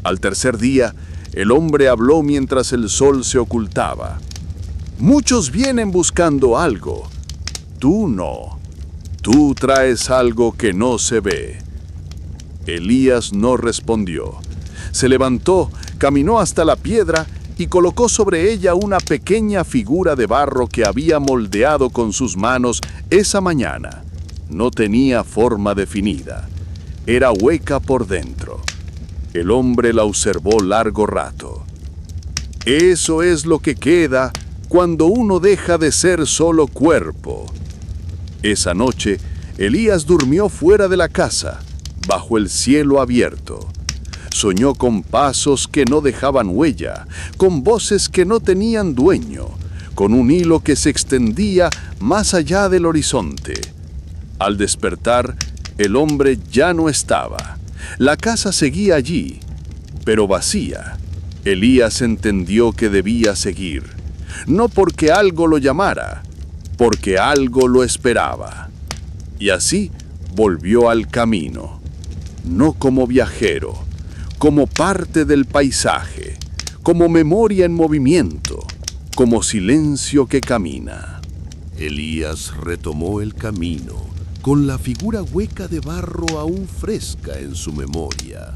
Al tercer día, el hombre habló mientras el sol se ocultaba. «Muchos vienen buscando algo. Tú no. Tú traes algo que no se ve». Elías no respondió. Se levantó, caminó hasta la piedra y colocó sobre ella una pequeña figura de barro que había moldeado con sus manos esa mañana. No tenía forma definida. Era hueca por dentro. El hombre la observó largo rato. «Eso es lo que queda cuando uno deja de ser solo cuerpo». Esa noche, Elías durmió fuera de la casa, bajo el cielo abierto. Soñó con pasos que no dejaban huella, con voces que no tenían dueño, con un hilo que se extendía más allá del horizonte. Al despertar, el hombre ya no estaba. La casa seguía allí, pero vacía. Elías entendió que debía seguir, no porque algo lo llamara, porque algo lo esperaba. Y así volvió al camino, no como viajero, como parte del paisaje, como memoria en movimiento, como silencio que camina. Elías retomó el camino, con la figura hueca de barro aún fresca en su memoria.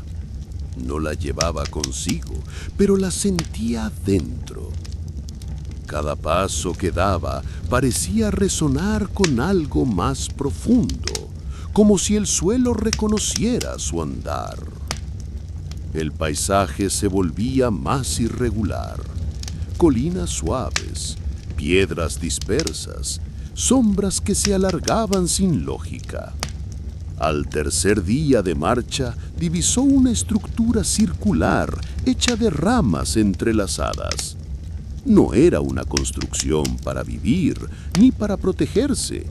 No la llevaba consigo, pero la sentía dentro. Cada paso que daba parecía resonar con algo más profundo, como si el suelo reconociera su andar. El paisaje se volvía más irregular. Colinas suaves, piedras dispersas, sombras que se alargaban sin lógica. Al tercer día de marcha, divisó una estructura circular hecha de ramas entrelazadas. No era una construcción para vivir ni para protegerse.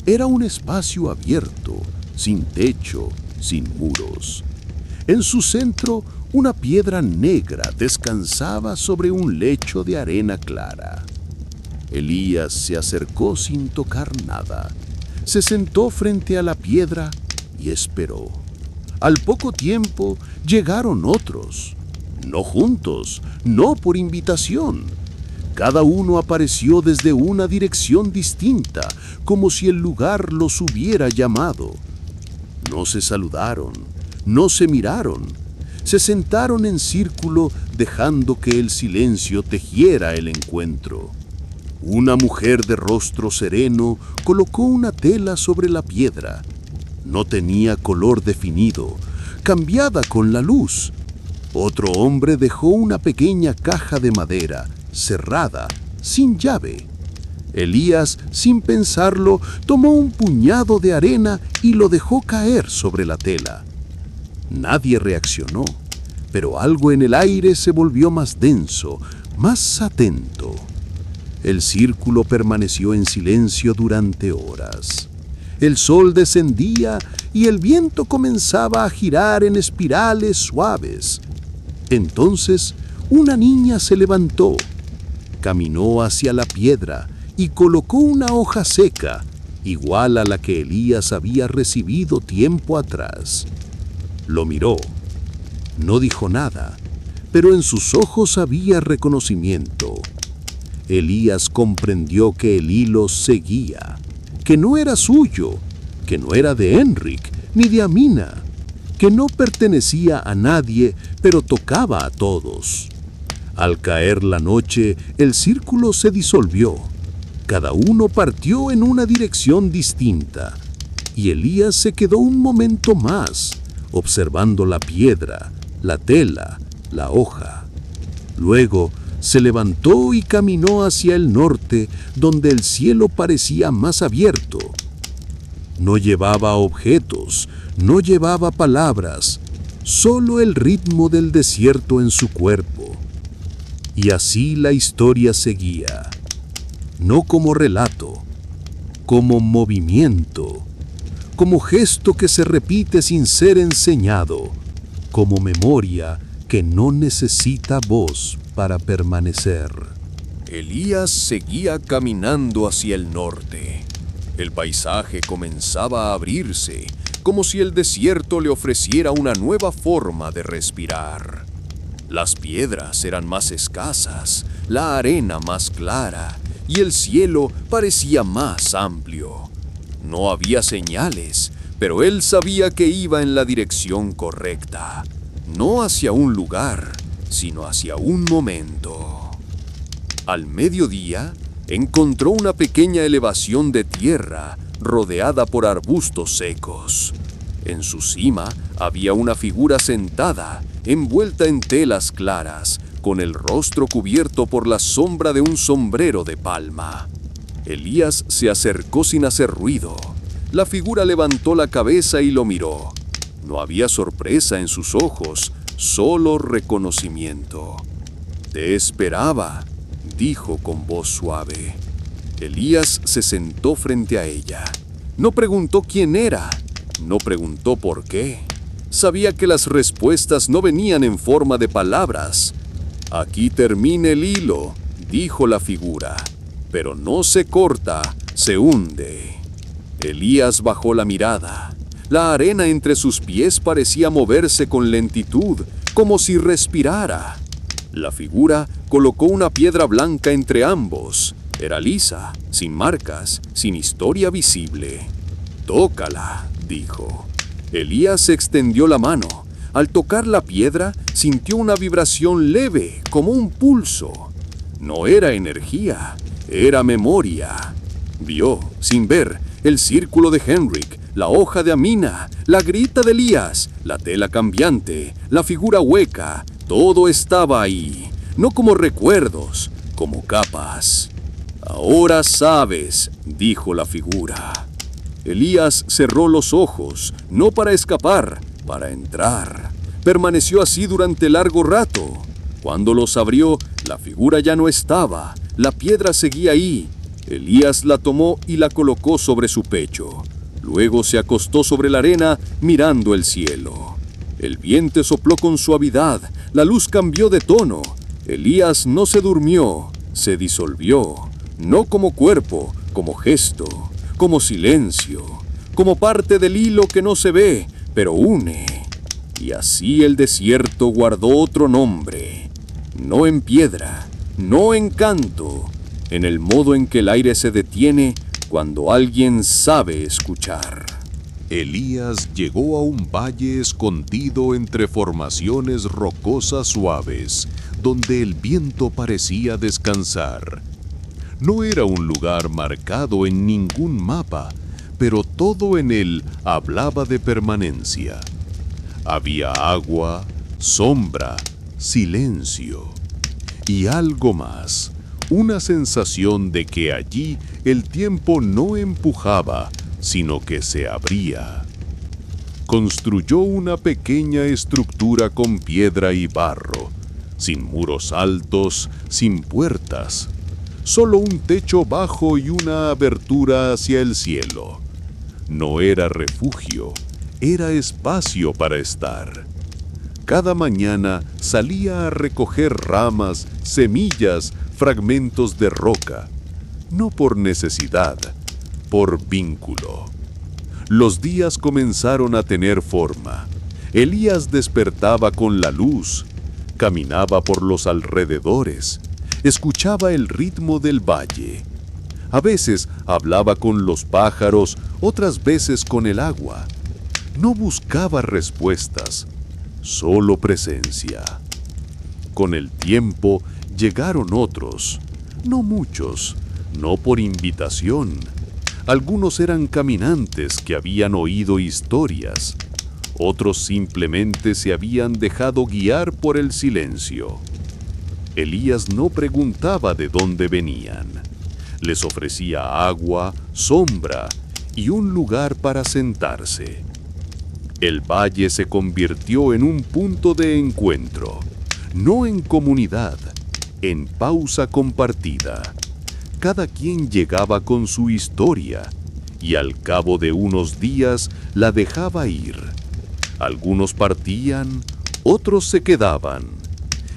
Era un espacio abierto, sin techo, sin muros. En su centro, una piedra negra descansaba sobre un lecho de arena clara. Elías se acercó sin tocar nada. Se sentó frente a la piedra y esperó. Al poco tiempo llegaron otros. No juntos, no por invitación. Cada uno apareció desde una dirección distinta, como si el lugar los hubiera llamado. No se saludaron, no se miraron. Se sentaron en círculo, dejando que el silencio tejiera el encuentro. Una mujer de rostro sereno colocó una tela sobre la piedra. No tenía color definido, cambiada con la luz. Otro hombre dejó una pequeña caja de madera, cerrada, sin llave. Elías, sin pensarlo, tomó un puñado de arena y lo dejó caer sobre la tela. Nadie reaccionó, pero algo en el aire se volvió más denso, más atento. El círculo permaneció en silencio durante horas. El sol descendía y el viento comenzaba a girar en espirales suaves. Entonces, una niña se levantó, caminó hacia la piedra y colocó una hoja seca, igual a la que Elías había recibido tiempo atrás. Lo miró. No dijo nada, pero en sus ojos había reconocimiento. Elías comprendió que el hilo seguía, que no era suyo, que no era de Henrik ni de Amina, que no pertenecía a nadie, pero tocaba a todos. Al caer la noche, el círculo se disolvió. Cada uno partió en una dirección distinta, y Elías se quedó un momento más, observando la piedra, la tela, la hoja. Luego se levantó y caminó hacia el norte, donde el cielo parecía más abierto. No llevaba objetos, no llevaba palabras, solo el ritmo del desierto en su cuerpo. Y así la historia seguía, no como relato, como movimiento, como gesto que se repite sin ser enseñado, como memoria que no necesita voz para permanecer. Elías seguía caminando hacia el norte. El paisaje comenzaba a abrirse, como si el desierto le ofreciera una nueva forma de respirar. Las piedras eran más escasas, la arena más clara, y el cielo parecía más amplio. No había señales, pero él sabía que iba en la dirección correcta, no hacia un lugar, sino hacia un momento. Al mediodía, encontró una pequeña elevación de tierra rodeada por arbustos secos. En su cima había una figura sentada, envuelta en telas claras, con el rostro cubierto por la sombra de un sombrero de palma. Elías se acercó sin hacer ruido. La figura levantó la cabeza y lo miró. No había sorpresa en sus ojos, solo reconocimiento. «Te esperaba», dijo con voz suave. Elías se sentó frente a ella. No preguntó quién era, no preguntó por qué. Sabía que las respuestas no venían en forma de palabras. «Aquí termina el hilo», dijo la figura, «pero no se corta, se hunde». Elías bajó la mirada. La arena entre sus pies parecía moverse con lentitud, como si respirara. La figura colocó una piedra blanca entre ambos. Era lisa, sin marcas, sin historia visible. «Tócala», dijo. Elías extendió la mano. Al tocar la piedra, sintió una vibración leve, como un pulso. No era energía, era memoria. Vio, sin ver, el círculo de Henrik, la hoja de Amina, la grita de Elías, la tela cambiante, la figura hueca. Todo estaba ahí, no como recuerdos, como capas. «Ahora sabes», dijo la figura. Elías cerró los ojos, no para escapar, para entrar. Permaneció así durante largo rato. Cuando los abrió, la figura ya no estaba, la piedra seguía ahí. Elías la tomó y la colocó sobre su pecho. Luego se acostó sobre la arena, mirando el cielo. El viento sopló con suavidad, la luz cambió de tono. Elías no se durmió, se disolvió, no como cuerpo, como gesto, como silencio, como parte del hilo que no se ve, pero une. Y así el desierto guardó otro nombre, no en piedra, no en canto, en el modo en que el aire se detiene cuando alguien sabe escuchar. Elías llegó a un valle escondido entre formaciones rocosas suaves, donde el viento parecía descansar. No era un lugar marcado en ningún mapa, pero todo en él hablaba de permanencia. Había agua, sombra, silencio y algo más, una sensación de que allí el tiempo no empujaba, sino que se abría. Construyó una pequeña estructura con piedra y barro, sin muros altos, sin puertas, solo un techo bajo y una abertura hacia el cielo. No era refugio, era espacio para estar. Cada mañana salía a recoger ramas, semillas, fragmentos de roca, no por necesidad, por vínculo. Los días comenzaron a tener forma. Elías despertaba con la luz, caminaba por los alrededores, escuchaba el ritmo del valle. A veces hablaba con los pájaros, otras veces con el agua. No buscaba respuestas, solo presencia. Con el tiempo llegaron otros, no muchos, no por invitación. Algunos eran caminantes que habían oído historias, otros simplemente se habían dejado guiar por el silencio. Elías no preguntaba de dónde venían. Les ofrecía agua, sombra y un lugar para sentarse. El valle se convirtió en un punto de encuentro, no en comunidad, en pausa compartida. Cada quien llegaba con su historia y al cabo de unos días la dejaba ir. Algunos partían, otros se quedaban.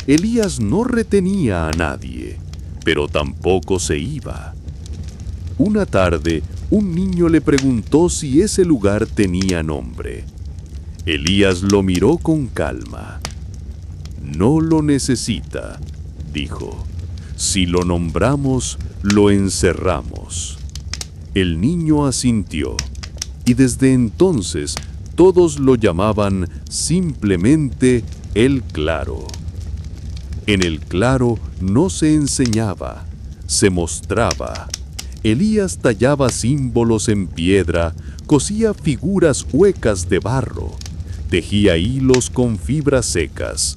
Elías no retenía a nadie, pero tampoco se iba. Una tarde, un niño le preguntó si ese lugar tenía nombre. Elías lo miró con calma. No lo necesita, dijo. Si lo nombramos, lo encerramos. El niño asintió, y desde entonces todos lo llamaban simplemente el Claro. En el claro no se enseñaba, se mostraba. Elías tallaba símbolos en piedra, cosía figuras huecas de barro, tejía hilos con fibras secas.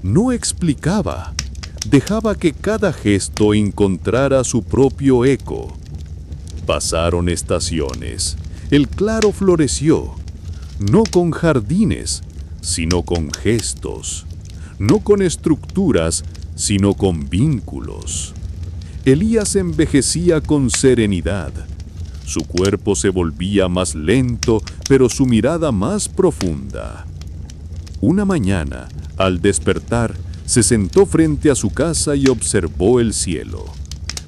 No explicaba, dejaba que cada gesto encontrara su propio eco. Pasaron estaciones. El claro floreció, no con jardines, sino con gestos. No con estructuras, sino con vínculos. Elías envejecía con serenidad. Su cuerpo se volvía más lento, pero su mirada más profunda. Una mañana, al despertar, se sentó frente a su casa y observó el cielo.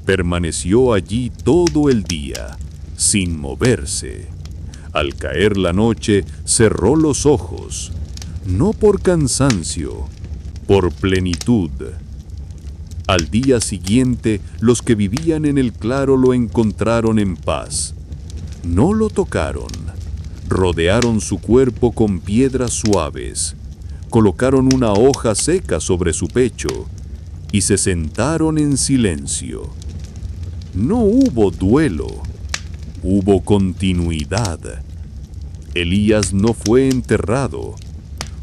Permaneció allí todo el día, sin moverse. Al caer la noche, cerró los ojos, no por cansancio, por plenitud. Al día siguiente, los que vivían en el claro lo encontraron en paz. No lo tocaron. Rodearon su cuerpo con piedras suaves. Colocaron una hoja seca sobre su pecho y se sentaron en silencio. No hubo duelo, hubo continuidad. Elías no fue enterrado,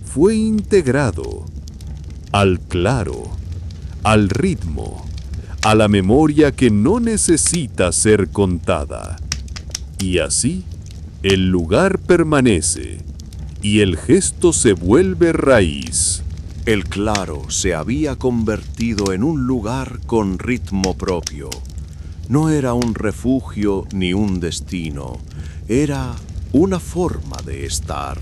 fue integrado al claro, al ritmo, a la memoria que no necesita ser contada. Y así el lugar permanece y el gesto se vuelve raíz. El claro se había convertido en un lugar con ritmo propio. No era un refugio ni un destino, era una forma de estar.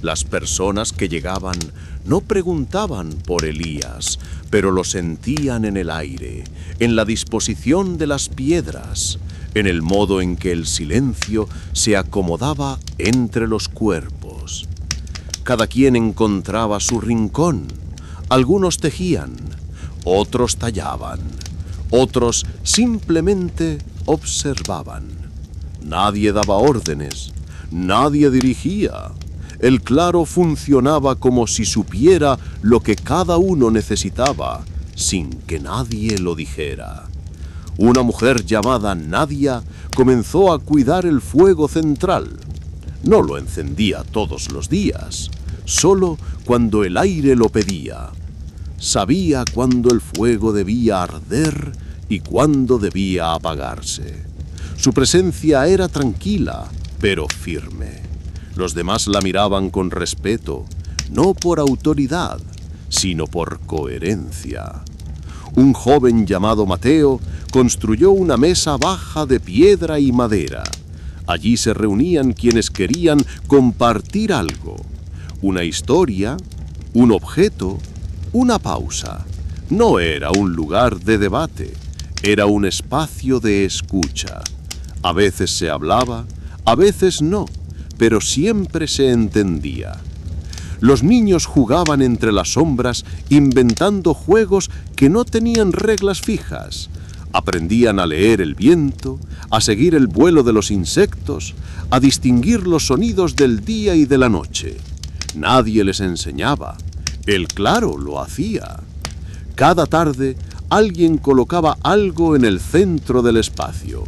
Las personas que llegaban no preguntaban por Elías, pero lo sentían en el aire, en la disposición de las piedras, en el modo en que el silencio se acomodaba entre los cuerpos. Cada quien encontraba su rincón. Algunos tejían, otros tallaban, otros simplemente observaban. Nadie daba órdenes, nadie dirigía. El claro funcionaba como si supiera lo que cada uno necesitaba, sin que nadie lo dijera. Una mujer llamada Nadia comenzó a cuidar el fuego central. No lo encendía todos los días, solo cuando el aire lo pedía. Sabía cuándo el fuego debía arder y cuándo debía apagarse. Su presencia era tranquila, pero firme. Los demás la miraban con respeto, no por autoridad, sino por coherencia. Un joven llamado Mateo construyó una mesa baja de piedra y madera. Allí se reunían quienes querían compartir algo. Una historia, un objeto, una pausa. No era un lugar de debate, era un espacio de escucha. A veces se hablaba, a veces no, pero siempre se entendía. Los niños jugaban entre las sombras inventando juegos que no tenían reglas fijas. Aprendían a leer el viento, a seguir el vuelo de los insectos, a distinguir los sonidos del día y de la noche. Nadie les enseñaba, el claro lo hacía. Cada tarde alguien colocaba algo en el centro del espacio.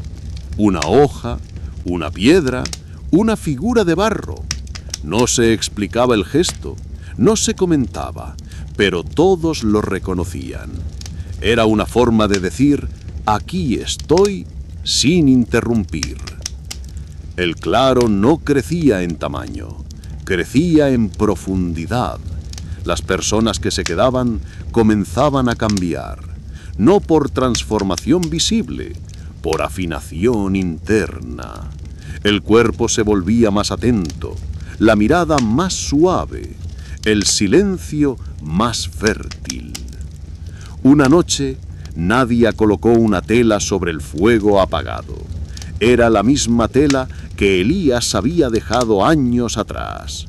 Una hoja, una piedra, una figura de barro. No se explicaba el gesto, no se comentaba, pero todos lo reconocían. Era una forma de decir, aquí estoy, sin interrumpir. El claro no crecía en tamaño, crecía en profundidad. Las personas que se quedaban comenzaban a cambiar, no por transformación visible, por afinación interna. El cuerpo se volvía más atento, la mirada más suave, el silencio más fértil. Una noche, Nadia colocó una tela sobre el fuego apagado. Era la misma tela que Elías había dejado años atrás.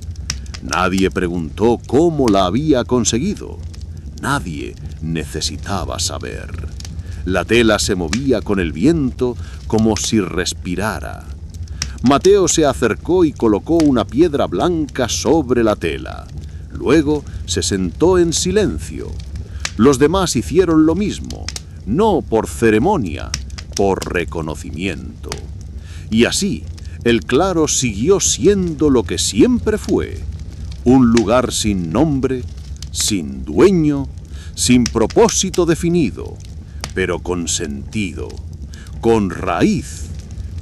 Nadie preguntó cómo la había conseguido. Nadie necesitaba saber. La tela se movía con el viento como si respirara. Mateo se acercó y colocó una piedra blanca sobre la tela. Luego se sentó en silencio. Los demás hicieron lo mismo, no por ceremonia, por reconocimiento. Y así, el claro siguió siendo lo que siempre fue, un lugar sin nombre, sin dueño, sin propósito definido, pero con sentido, con raíz,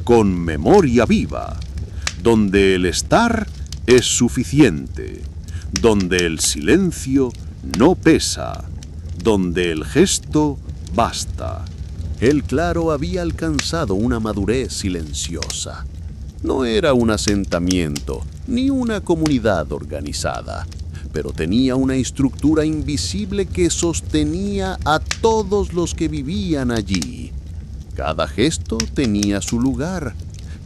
con memoria viva, donde el estar es suficiente, donde el silencio no pesa, donde el gesto basta. El claro había alcanzado una madurez silenciosa. No era un asentamiento, ni una comunidad organizada, pero tenía una estructura invisible que sostenía a todos los que vivían allí. Cada gesto tenía su lugar,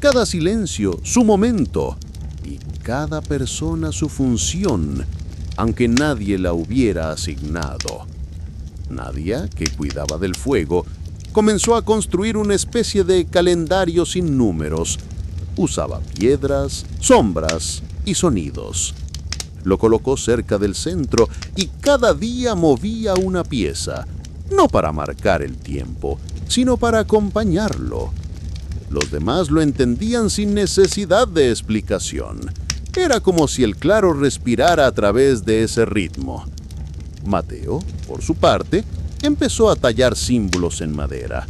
cada silencio su momento, y cada persona su función, aunque nadie la hubiera asignado. Nadia, que cuidaba del fuego, comenzó a construir una especie de calendario sin números. Usaba piedras, sombras y sonidos. Lo colocó cerca del centro y cada día movía una pieza, no para marcar el tiempo, sino para acompañarlo. Los demás lo entendían sin necesidad de explicación. Era como si el claro respirara a través de ese ritmo. Mateo, por su parte, empezó a tallar símbolos en madera.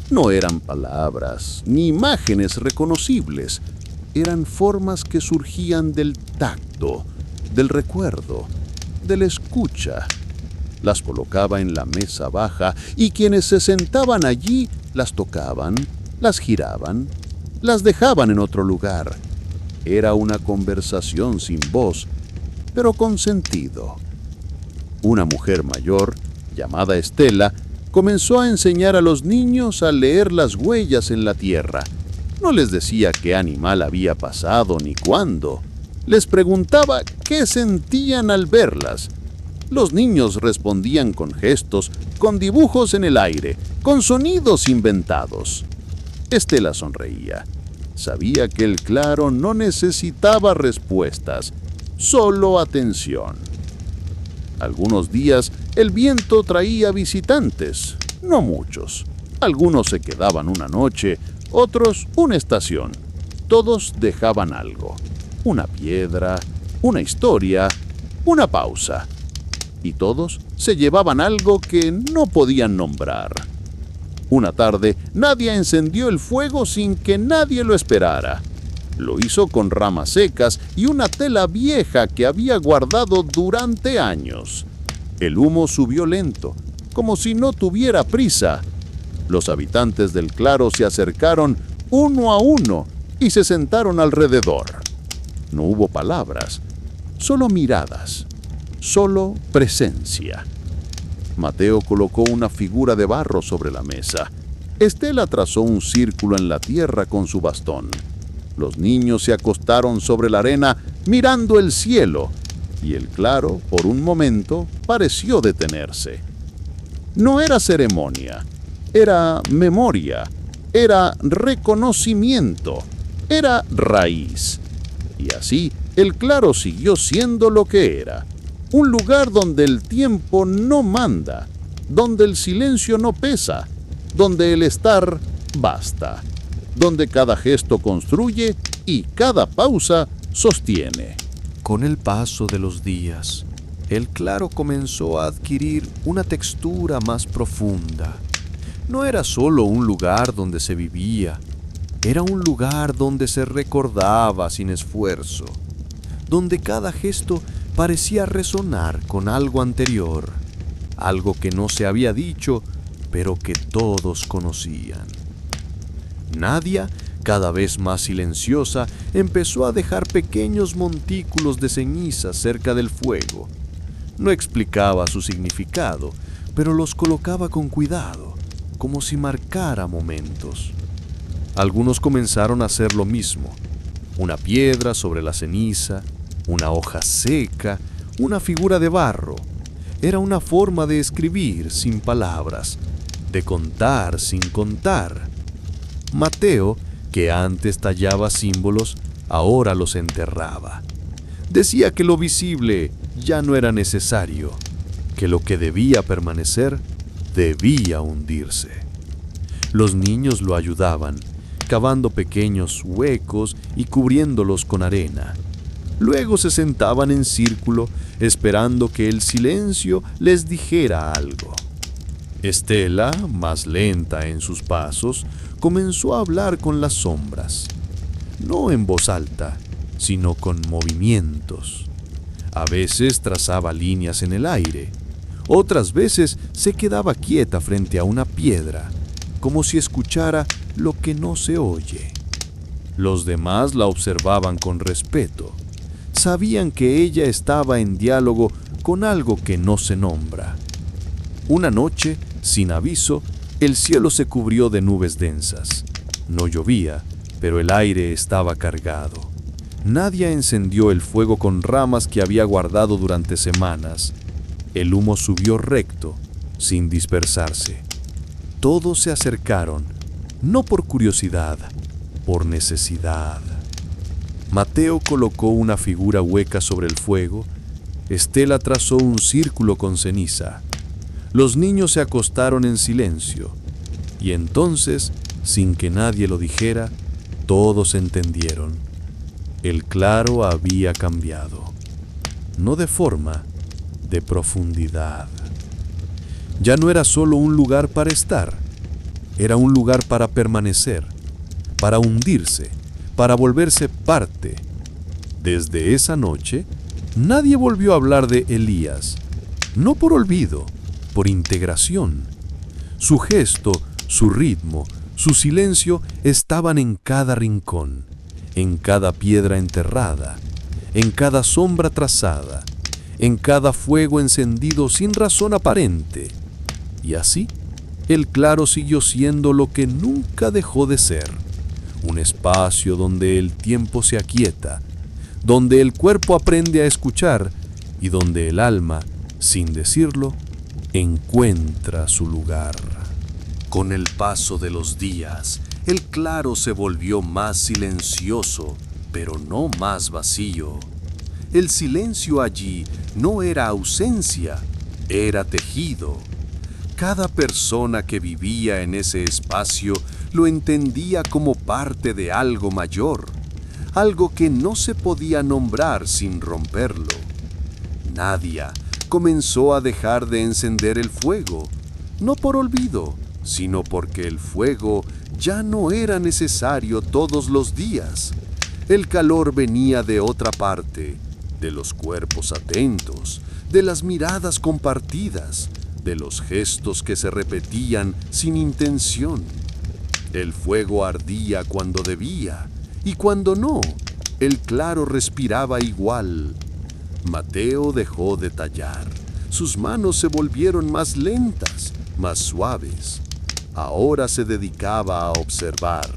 No eran palabras ni imágenes reconocibles. eran formas que surgían del tacto, del recuerdo, de la escucha. Las colocaba en la mesa baja y quienes se sentaban allí las tocaban, las giraban, las dejaban en otro lugar. Era una conversación sin voz, pero con sentido. Una mujer mayor, llamada Estela, comenzó a enseñar a los niños a leer las huellas en la tierra. No les decía qué animal había pasado ni cuándo. Les preguntaba qué sentían al verlas. Los niños respondían con gestos, con dibujos en el aire, con sonidos inventados. Estela sonreía. Sabía que el claro no necesitaba respuestas, solo atención. Algunos días el viento traía visitantes, no muchos. Algunos se quedaban una noche, otros una estación. Todos dejaban algo, una piedra, una historia, una pausa. Y todos se llevaban algo que no podían nombrar. Una tarde, Nadia encendió el fuego sin que nadie lo esperara. Lo hizo con ramas secas y una tela vieja que había guardado durante años. El humo subió lento, como si no tuviera prisa. Los habitantes del claro se acercaron uno a uno y se sentaron alrededor. No hubo palabras, solo miradas, solo presencia. Mateo colocó una figura de barro sobre la mesa. Estela trazó un círculo en la tierra con su bastón. Los niños se acostaron sobre la arena mirando el cielo, y el claro, por un momento, pareció detenerse. No era ceremonia, era memoria, era reconocimiento, era raíz. Y así, el claro siguió siendo lo que era. Un lugar donde el tiempo no manda, donde el silencio no pesa, donde el estar basta, donde cada gesto construye y cada pausa sostiene. Con el paso de los días, el claro comenzó a adquirir una textura más profunda. No era solo un lugar donde se vivía, era un lugar donde se recordaba sin esfuerzo, donde cada gesto parecía resonar con algo anterior, algo que no se había dicho, pero que todos conocían. Nadia, cada vez más silenciosa, empezó a dejar pequeños montículos de ceniza cerca del fuego. No explicaba su significado, pero los colocaba con cuidado, como si marcara momentos. Algunos comenzaron a hacer lo mismo: una piedra sobre la ceniza, una hoja seca, una figura de barro. Era una forma de escribir sin palabras, de contar sin contar. Mateo, que antes tallaba símbolos, ahora los enterraba. Decía que lo visible ya no era necesario, que lo que debía permanecer debía hundirse. Los niños lo ayudaban, cavando pequeños huecos y cubriéndolos con arena. Luego se sentaban en círculo, esperando que el silencio les dijera algo. Estela, más lenta en sus pasos, comenzó a hablar con las sombras. No en voz alta, sino con movimientos. A veces trazaba líneas en el aire. Otras veces se quedaba quieta frente a una piedra, como si escuchara lo que no se oye. Los demás la observaban con respeto. Sabían que ella estaba en diálogo con algo que no se nombra. Una noche, sin aviso, el cielo se cubrió de nubes densas. No llovía, pero el aire estaba cargado. Nadia encendió el fuego con ramas que había guardado durante semanas. El humo subió recto, sin dispersarse. Todos se acercaron, no por curiosidad, por necesidad. Mateo colocó una figura hueca sobre el fuego. Estela trazó un círculo con ceniza. Los niños se acostaron en silencio. Y entonces, sin que nadie lo dijera, todos entendieron. El claro había cambiado. No de forma, de profundidad. Ya no era solo un lugar para estar. Era un lugar para permanecer, para hundirse, para volverse parte. Desde esa noche, nadie volvió a hablar de Elías, no por olvido, por integración. Su gesto, su ritmo, su silencio estaban en cada rincón, en cada piedra enterrada, en cada sombra trazada, en cada fuego encendido sin razón aparente. Y así, el claro siguió siendo lo que nunca dejó de ser, un espacio donde el tiempo se aquieta, donde el cuerpo aprende a escuchar y donde el alma, sin decirlo, encuentra su lugar. Con el paso de los días, el claro se volvió más silencioso, pero no más vacío. El silencio allí no era ausencia, era tejido. Cada persona que vivía en ese espacio lo entendía como parte de algo mayor, algo que no se podía nombrar sin romperlo. Nadia comenzó a dejar de encender el fuego, no por olvido, sino porque el fuego ya no era necesario todos los días. El calor venía de otra parte, de los cuerpos atentos, de las miradas compartidas, de los gestos que se repetían sin intención. El fuego ardía cuando debía, y cuando no, el claro respiraba igual. Mateo dejó de tallar. Sus manos se volvieron más lentas, más suaves. Ahora se dedicaba a observar.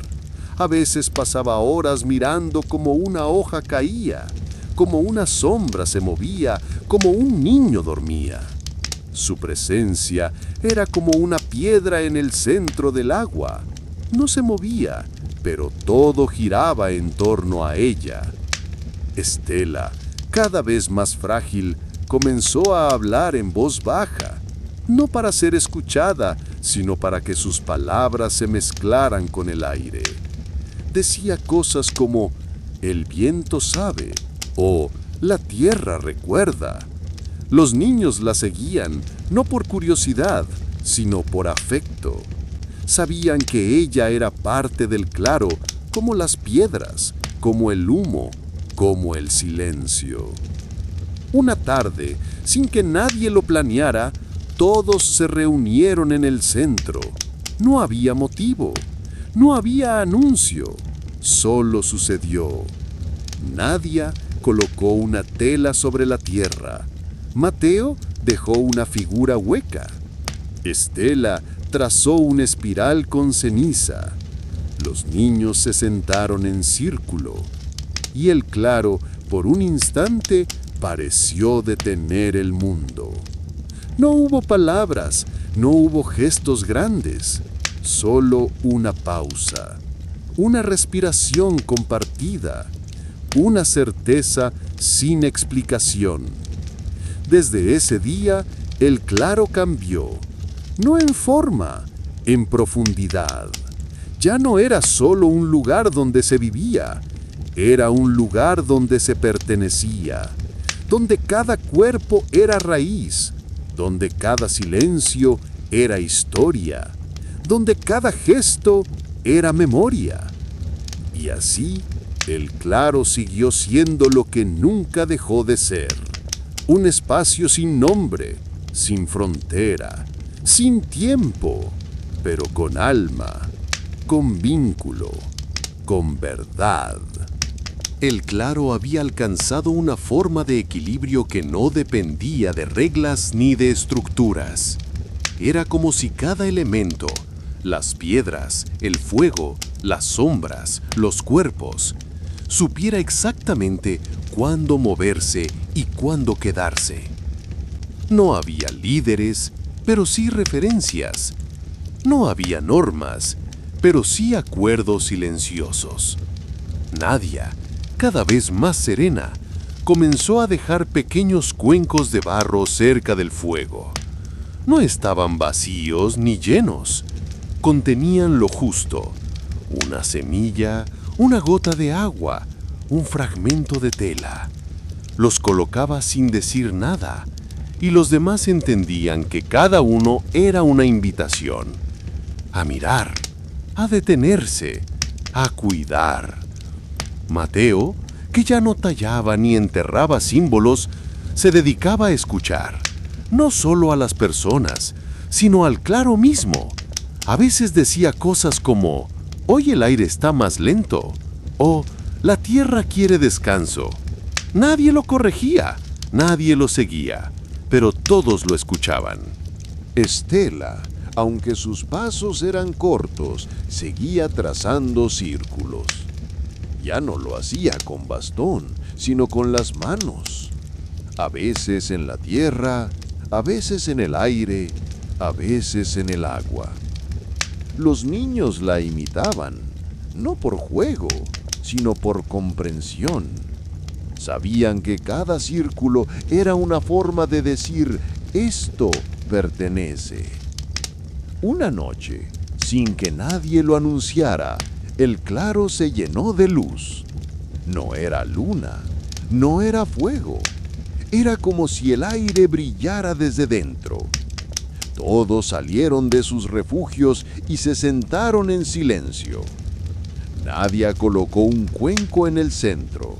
A veces pasaba horas mirando cómo una hoja caía, cómo una sombra se movía, como un niño dormía. Su presencia era como una piedra en el centro del agua. No se movía, pero todo giraba en torno a ella. Estela, cada vez más frágil, comenzó a hablar en voz baja, no para ser escuchada, sino para que sus palabras se mezclaran con el aire. Decía cosas como, el viento sabe, o la tierra recuerda. Los niños la seguían, no por curiosidad, sino por afecto. Sabían que ella era parte del claro, como las piedras, como el humo, como el silencio. Una tarde, sin que nadie lo planeara, todos se reunieron en el centro. No había motivo, no había anuncio, solo sucedió. Nadia colocó una tela sobre la tierra. Mateo dejó una figura hueca. Estela trazó una espiral con ceniza. Los niños se sentaron en círculo. Y el claro, por un instante, pareció detener el mundo. No hubo palabras, no hubo gestos grandes, solo una pausa, una respiración compartida, una certeza sin explicación. Desde ese día, el claro cambió, no en forma, en profundidad. Ya no era solo un lugar donde se vivía, era un lugar donde se pertenecía, donde cada cuerpo era raíz, donde cada silencio era historia, donde cada gesto era memoria. Y así, el claro siguió siendo lo que nunca dejó de ser, un espacio sin nombre, sin frontera, sin tiempo, pero con alma, con vínculo, con verdad. El claro había alcanzado una forma de equilibrio que no dependía de reglas ni de estructuras. Era como si cada elemento, las piedras, el fuego, las sombras, los cuerpos, supiera exactamente cuándo moverse y cuándo quedarse. No había líderes, pero sí referencias. No había normas, pero sí acuerdos silenciosos. Nadia, cada vez más serena, comenzó a dejar pequeños cuencos de barro cerca del fuego. No estaban vacíos ni llenos. Contenían lo justo: una semilla, una gota de agua, un fragmento de tela. Los colocaba sin decir nada, y los demás entendían que cada uno era una invitación a mirar, a detenerse, a cuidar. Mateo, que ya no tallaba ni enterraba símbolos, se dedicaba a escuchar, no solo a las personas, sino al claro mismo. A veces decía cosas como, hoy el aire está más lento, o la tierra quiere descanso. Nadie lo corregía, nadie lo seguía, pero todos lo escuchaban. Estela, aunque sus pasos eran cortos, seguía trazando círculos. Ya no lo hacía con bastón, sino con las manos. A veces en la tierra, a veces en el aire, a veces en el agua. Los niños la imitaban, no por juego, sino por comprensión. Sabían que cada círculo era una forma de decir, esto pertenece. Una noche, sin que nadie lo anunciara, el claro se llenó de luz. No era luna, no era fuego. Era como si el aire brillara desde dentro. Todos salieron de sus refugios y se sentaron en silencio. Nadia colocó un cuenco en el centro.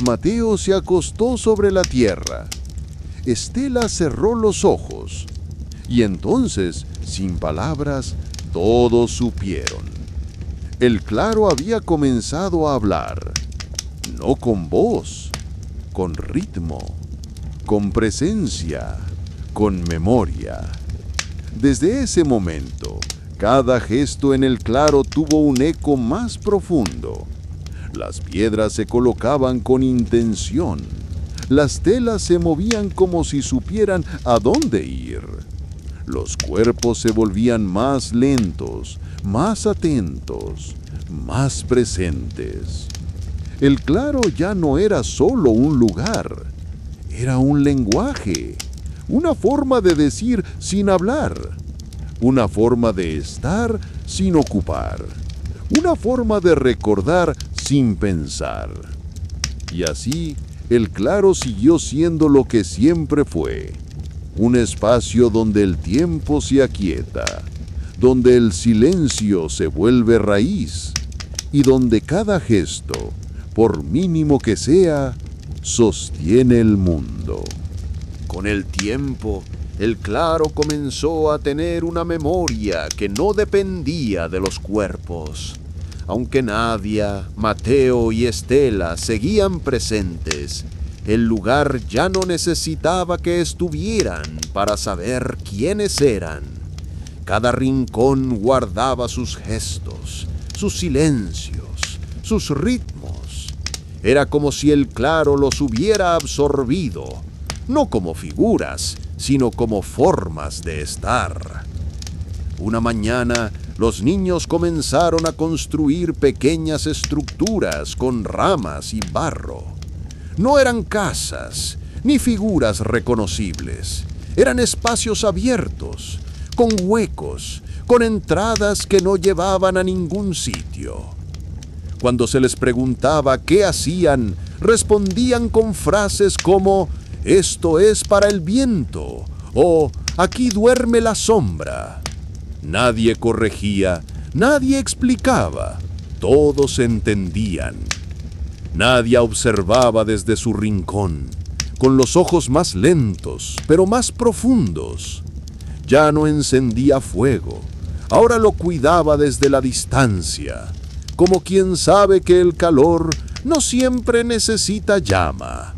Mateo se acostó sobre la tierra. Estela cerró los ojos. Y entonces, sin palabras, todos supieron. El claro había comenzado a hablar, no con voz, con ritmo, con presencia, con memoria. Desde ese momento, cada gesto en el claro tuvo un eco más profundo. Las piedras se colocaban con intención. Las telas se movían como si supieran a dónde ir. Los cuerpos se volvían más lentos, más atentos, más presentes. El claro ya no era solo un lugar, era un lenguaje, una forma de decir sin hablar, una forma de estar sin ocupar, una forma de recordar sin pensar. Y así, el claro siguió siendo lo que siempre fue, un espacio donde el tiempo se aquieta, donde el silencio se vuelve raíz y donde cada gesto, por mínimo que sea, sostiene el mundo. Con el tiempo, el claro comenzó a tener una memoria que no dependía de los cuerpos. Aunque Nadia, Mateo y Estela seguían presentes, el lugar ya no necesitaba que estuvieran para saber quiénes eran. Cada rincón guardaba sus gestos, sus silencios, sus ritmos. Era como si el claro los hubiera absorbido, no como figuras, sino como formas de estar. Una mañana, los niños comenzaron a construir pequeñas estructuras con ramas y barro. No eran casas, ni figuras reconocibles. Eran espacios abiertos, con huecos, con entradas que no llevaban a ningún sitio. Cuando se les preguntaba qué hacían, respondían con frases como «Esto es para el viento» o «Aquí duerme la sombra». Nadie corregía, nadie explicaba, todos entendían. Nadia observaba desde su rincón, con los ojos más lentos, pero más profundos. Ya no encendía fuego, ahora lo cuidaba desde la distancia, como quien sabe que el calor no siempre necesita llama.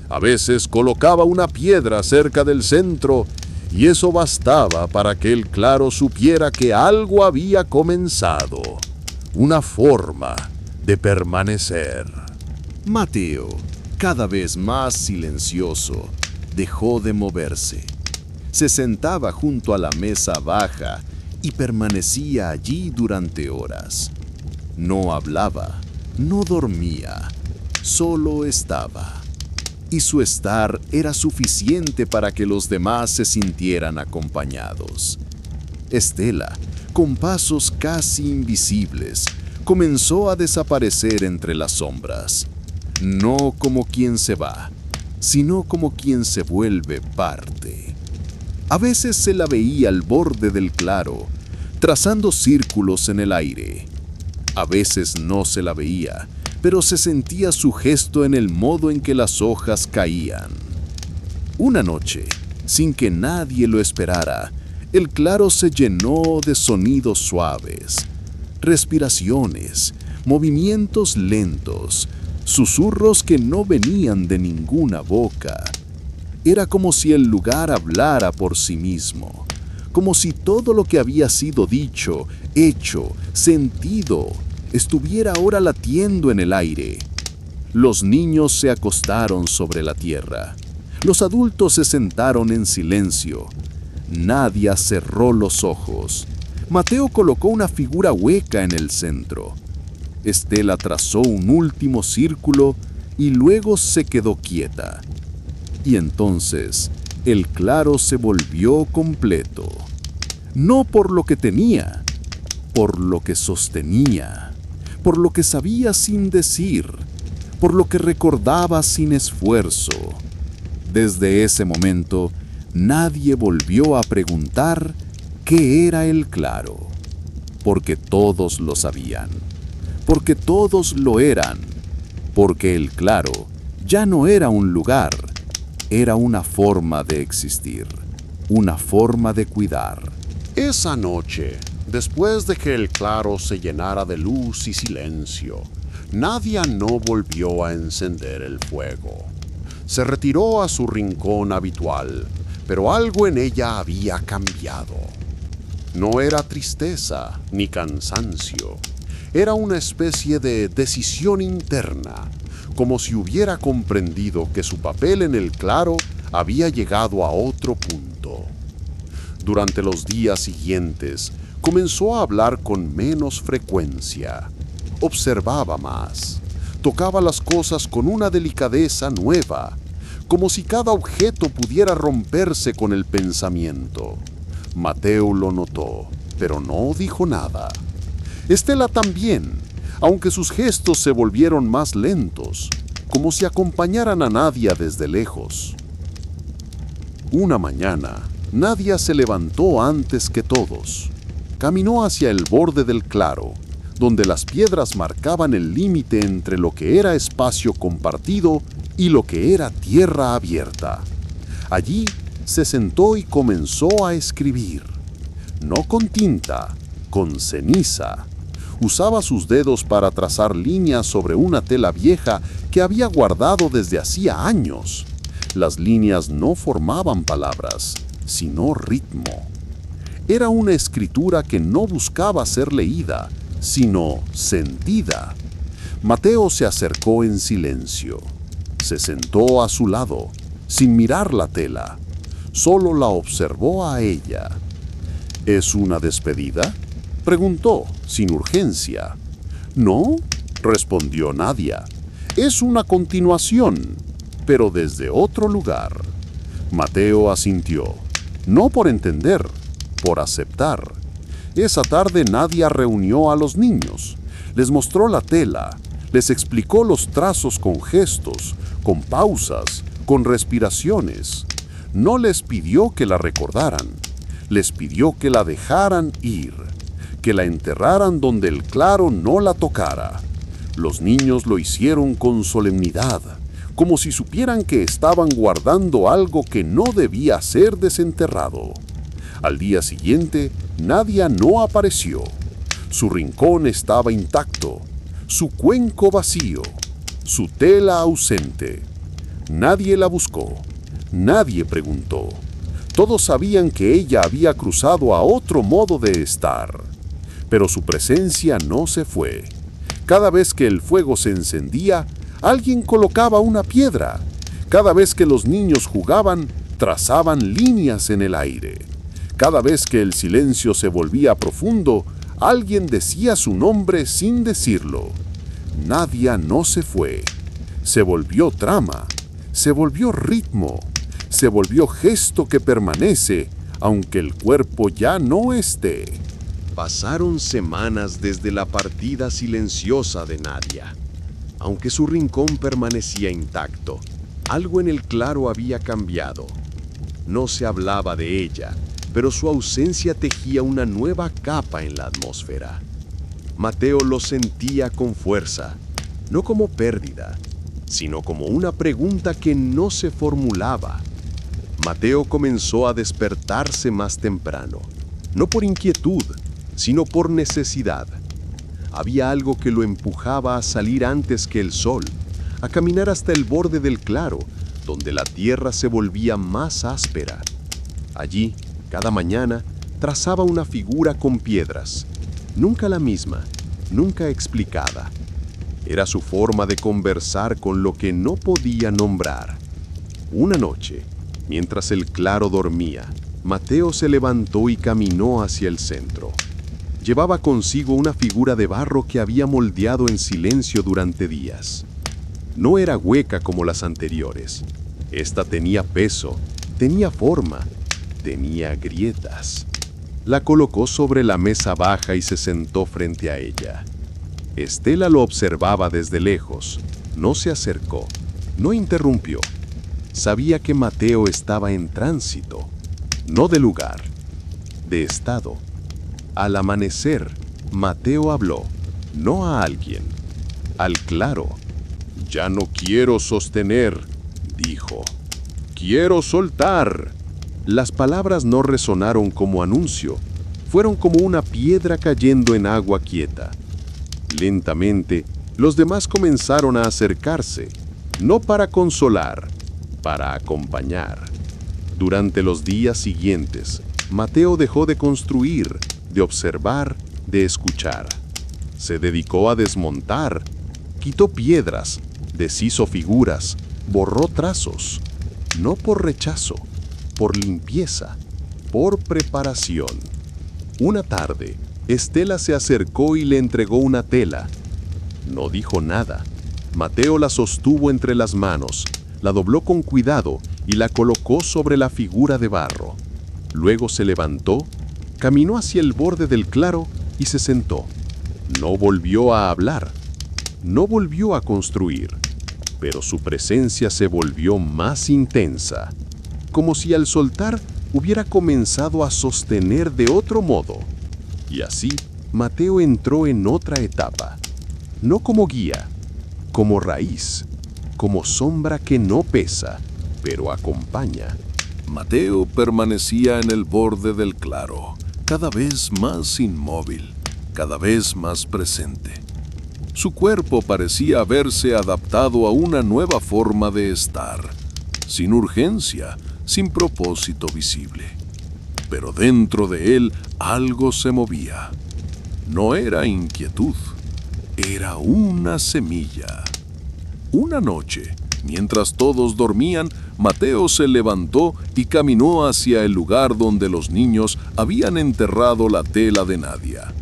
A veces colocaba una piedra cerca del centro y eso bastaba para que el claro supiera que algo había comenzado, una forma de permanecer. Mateo, cada vez más silencioso, dejó de moverse. Se sentaba junto a la mesa baja y permanecía allí durante horas. No hablaba, no dormía, solo estaba. Y su estar era suficiente para que los demás se sintieran acompañados. Estela, con pasos casi invisibles, comenzó a desaparecer entre las sombras. No como quien se va, sino como quien se vuelve parte. A veces se la veía al borde del claro, trazando círculos en el aire. A veces no se la veía, pero se sentía su gesto en el modo en que las hojas caían. Una noche, sin que nadie lo esperara, el claro se llenó de sonidos suaves, respiraciones, movimientos lentos, susurros que no venían de ninguna boca. Era como si el lugar hablara por sí mismo, como si todo lo que había sido dicho, hecho, sentido, estuviera ahora latiendo en el aire. Los niños se acostaron sobre la tierra. Los adultos se sentaron en silencio. Nadia cerró los ojos. Mateo colocó una figura hueca en el centro. Estela trazó un último círculo y luego se quedó quieta. Y entonces el claro se volvió completo. No por lo que tenía, por lo que sostenía, por lo que sabía sin decir, por lo que recordaba sin esfuerzo. Desde ese momento, nadie volvió a preguntar qué era el claro, porque todos lo sabían, porque todos lo eran, porque el claro ya no era un lugar, era una forma de existir, una forma de cuidar. Esa noche, después de que el claro se llenara de luz y silencio, Nadia no volvió a encender el fuego. Se retiró a su rincón habitual, pero algo en ella había cambiado. No era tristeza ni cansancio, era una especie de decisión interna, como si hubiera comprendido que su papel en el claro había llegado a otro punto. Durante los días siguientes, comenzó a hablar con menos frecuencia, observaba más, tocaba las cosas con una delicadeza nueva, como si cada objeto pudiera romperse con el pensamiento. Mateo lo notó, pero no dijo nada. Estela también, aunque sus gestos se volvieron más lentos, como si acompañaran a Nadia desde lejos. Una mañana, Nadia se levantó antes que todos. Caminó hacia el borde del claro, donde las piedras marcaban el límite entre lo que era espacio compartido y lo que era tierra abierta. Allí se sentó y comenzó a escribir. No con tinta, con ceniza. Usaba sus dedos para trazar líneas sobre una tela vieja que había guardado desde hacía años. Las líneas no formaban palabras, sino ritmo. Era una escritura que no buscaba ser leída, sino sentida. Mateo se acercó en silencio. Se sentó a su lado, sin mirar la tela. Solo la observó a ella. ¿Es una despedida?, preguntó, sin urgencia. No, respondió Nadia. Es una continuación, pero desde otro lugar. Mateo asintió, no por entender, por aceptar. Esa tarde Nadia reunió a los niños, les mostró la tela, les explicó los trazos con gestos, con pausas, con respiraciones. No les pidió que la recordaran, les pidió que la dejaran ir, que la enterraran donde el claro no la tocara. Los niños lo hicieron con solemnidad, como si supieran que estaban guardando algo que no debía ser desenterrado. Al día siguiente, Nadia no apareció. Su rincón estaba intacto, su cuenco vacío, su tela ausente. Nadie la buscó, nadie preguntó. Todos sabían que ella había cruzado a otro modo de estar. Pero su presencia no se fue. Cada vez que el fuego se encendía, alguien colocaba una piedra. Cada vez que los niños jugaban, trazaban líneas en el aire. Cada vez que el silencio se volvía profundo, alguien decía su nombre sin decirlo. Nadia no se fue. Se volvió trama, se volvió ritmo, se volvió gesto que permanece, aunque el cuerpo ya no esté. Pasaron semanas desde la partida silenciosa de Nadia. Aunque su rincón permanecía intacto, algo en el claro había cambiado. No se hablaba de ella, pero su ausencia tejía una nueva capa en la atmósfera. Mateo lo sentía con fuerza. no como pérdida, sino como una pregunta que no se formulaba. Mateo comenzó a despertarse más temprano, no por inquietud, sino por necesidad. Había algo que lo empujaba a salir antes que el sol, a caminar hasta el borde del claro, donde la tierra se volvía más áspera. Allí, cada mañana, trazaba una figura con piedras, nunca la misma, nunca explicada. Era su forma de conversar con lo que no podía nombrar. Una noche, mientras el claro dormía, Mateo se levantó y caminó hacia el centro. Llevaba consigo una figura de barro que había moldeado en silencio durante días. No era hueca como las anteriores. Esta tenía peso, tenía forma, tenía grietas. La colocó sobre la mesa baja y se sentó frente a ella. Estela lo observaba desde lejos. No se acercó, no interrumpió. Sabía que Mateo estaba en tránsito, no de lugar, de estado. Al amanecer, Mateo habló, no a alguien, al claro. «Ya no quiero sostener», dijo. «Quiero soltar». Las palabras no resonaron como anuncio, fueron como una piedra cayendo en agua quieta. Lentamente, los demás comenzaron a acercarse, no para consolar, para acompañar. Durante los días siguientes, Mateo dejó de construir, de observar, de escuchar. Se dedicó a desmontar, quitó piedras, deshizo figuras, borró trazos, no por rechazo, por limpieza, por preparación. Una tarde, Estela se acercó y le entregó una tela. No dijo nada. Mateo la sostuvo entre las manos, la dobló con cuidado y la colocó sobre la figura de barro. Luego se levantó, caminó hacia el borde del claro y se sentó. No volvió a hablar, no volvió a construir, pero su presencia se volvió más intensa, como si al soltar hubiera comenzado a sostener de otro modo. Y así, Mateo entró en otra etapa, no como guía, como raíz, como sombra que no pesa, pero acompaña. Mateo permanecía en el borde del claro, cada vez más inmóvil, cada vez más presente. Su cuerpo parecía haberse adaptado a una nueva forma de estar, sin urgencia, sin propósito visible. Pero dentro de él algo se movía. No era inquietud, era una semilla. Una noche, mientras todos dormían, Mateo se levantó y caminó hacia el lugar donde los niños habían enterrado la tela de Nadia.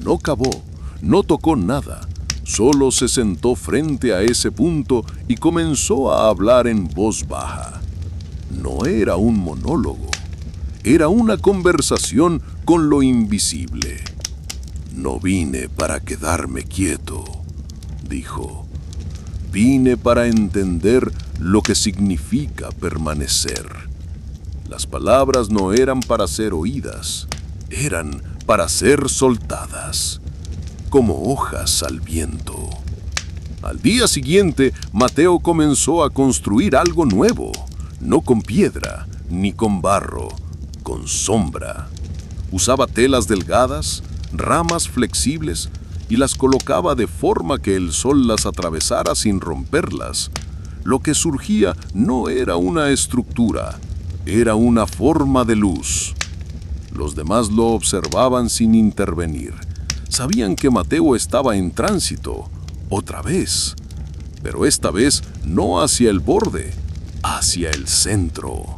No cavó, no tocó nada, solo se sentó frente a ese punto y comenzó a hablar en voz baja. No era un monólogo, era una conversación con lo invisible. «No vine para quedarme quieto», dijo. «Vine para entender lo que significa permanecer». Las palabras no eran para ser oídas, eran para ser soltadas, como hojas al viento. Al día siguiente, Mateo comenzó a construir algo nuevo, no con piedra ni con barro, con sombra. Usaba telas delgadas, ramas flexibles, y las colocaba de forma que el sol las atravesara sin romperlas. Lo que surgía no era una estructura, era una forma de luz. Los demás lo observaban sin intervenir. Sabían que Mateo estaba en tránsito, otra vez, pero esta vez no hacia el borde, hacia el centro.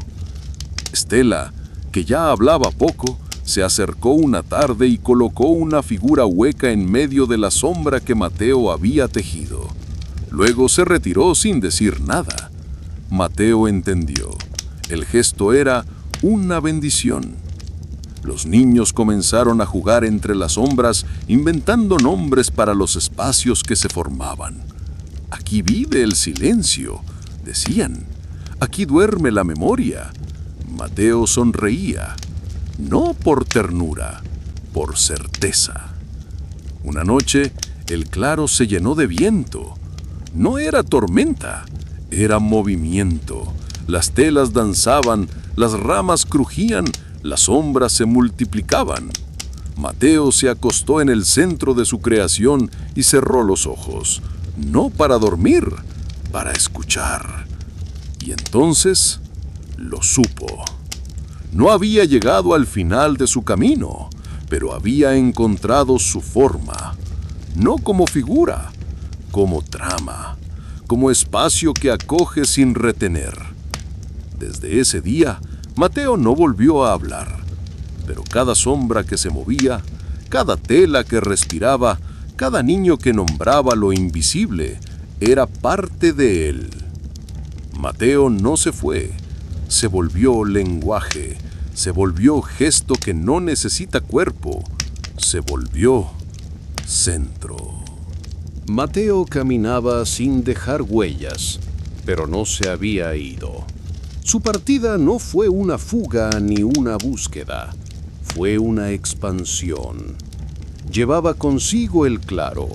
Estela, que ya hablaba poco, se acercó una tarde y colocó una figura hueca en medio de la sombra que Mateo había tejido. Luego se retiró sin decir nada. Mateo entendió. El gesto era una bendición. Los niños comenzaron a jugar entre las sombras, inventando nombres para los espacios que se formaban. «Aquí vive el silencio», decían. «Aquí duerme la memoria». Mateo sonreía, no por ternura, por certeza. Una noche, el claro se llenó de viento. No era tormenta, era movimiento. Las telas danzaban, las ramas crujían, las sombras se multiplicaban. Mateo se acostó en el centro de su creación y cerró los ojos, no para dormir, para escuchar. Y entonces lo supo. No había llegado al final de su camino, pero había encontrado su forma, no como figura, como trama, como espacio que acoge sin retener. Desde ese día, Mateo no volvió a hablar, pero cada sombra que se movía, cada tela que respiraba, cada niño que nombraba lo invisible, era parte de él. Mateo no se fue, se volvió lenguaje, se volvió gesto que no necesita cuerpo, se volvió centro. Mateo caminaba sin dejar huellas, pero no se había ido. Su partida no fue una fuga ni una búsqueda, fue una expansión. Llevaba consigo el claro,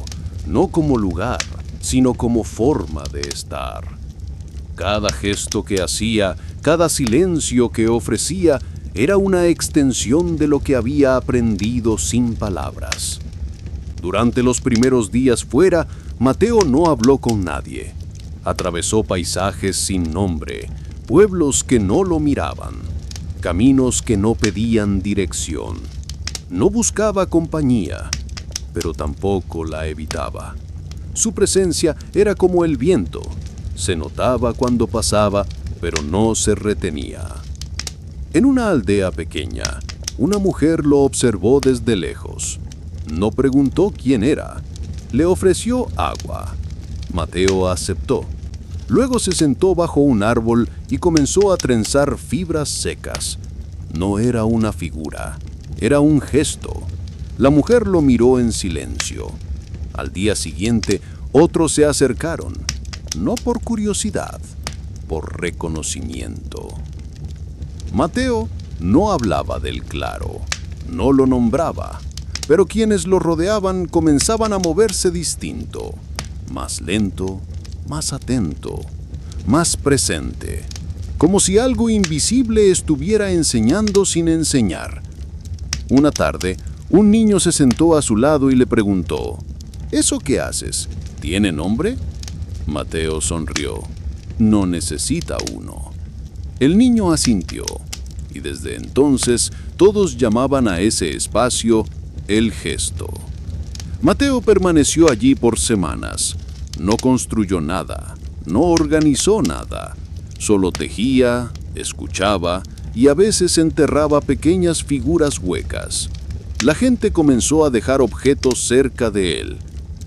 no como lugar, sino como forma de estar. Cada gesto que hacía, cada silencio que ofrecía, era una extensión de lo que había aprendido sin palabras. Durante los primeros días fuera, Mateo no habló con nadie. Atravesó paisajes sin nombre, pueblos que no lo miraban, caminos que no pedían dirección. No buscaba compañía, pero tampoco la evitaba. Su presencia era como el viento. Se notaba cuando pasaba, pero no se retenía. En una aldea pequeña, una mujer lo observó desde lejos. No preguntó quién era. Le ofreció agua. Mateo aceptó. Luego se sentó bajo un árbol y comenzó a trenzar fibras secas. No era una figura, era un gesto. La mujer lo miró en silencio. Al día siguiente, otros se acercaron, no por curiosidad, por reconocimiento. Mateo no hablaba del claro, no lo nombraba, pero quienes lo rodeaban comenzaban a moverse distinto, más lento, más atento, más presente, como si algo invisible estuviera enseñando sin enseñar. Una tarde, un niño se sentó a su lado y le preguntó: ¿Eso qué haces? ¿Tiene nombre? Mateo sonrió. No necesita uno. El niño asintió, y desde entonces todos llamaban a ese espacio el gesto. Mateo permaneció allí por semanas. No construyó nada, no organizó nada. Solo tejía, escuchaba y a veces enterraba pequeñas figuras huecas. La gente comenzó a dejar objetos cerca de él: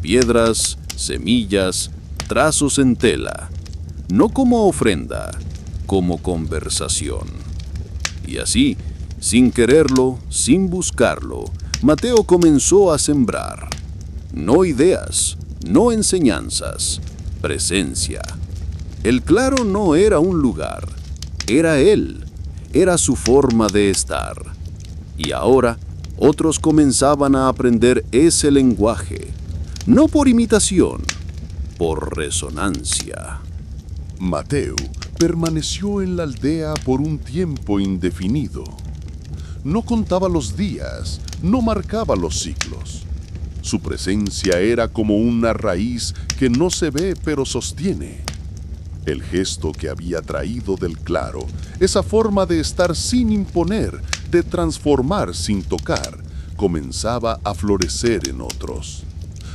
piedras, semillas, trazos en tela. No como ofrenda, como conversación. Y así, sin quererlo, sin buscarlo, Mateo comenzó a sembrar. No ideas, no enseñanzas, presencia. El claro no era un lugar, era él, era su forma de estar. Y ahora, otros comenzaban a aprender ese lenguaje, no por imitación, por resonancia. Mateo permaneció en la aldea por un tiempo indefinido. No contaba los días, no marcaba los ciclos. Su presencia era como una raíz que no se ve pero sostiene. El gesto que había traído del claro, esa forma de estar sin imponer, de transformar sin tocar, comenzaba a florecer en otros.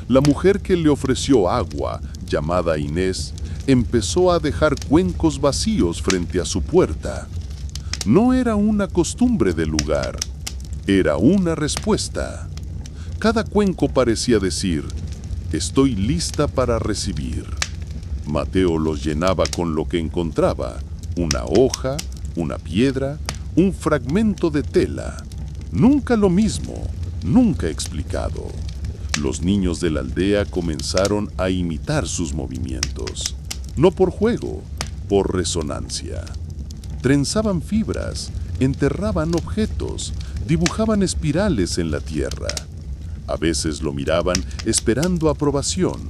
La mujer que le ofreció agua, llamada Inés, empezó a dejar cuencos vacíos frente a su puerta. No era una costumbre del lugar, era una respuesta. Cada cuenco parecía decir: estoy lista para recibir. Mateo los llenaba con lo que encontraba: una hoja, una piedra, un fragmento de tela. Nunca lo mismo, nunca explicado. Los niños de la aldea comenzaron a imitar sus movimientos, no por juego, por resonancia. Trenzaban fibras, enterraban objetos, dibujaban espirales en la tierra. A veces lo miraban esperando aprobación.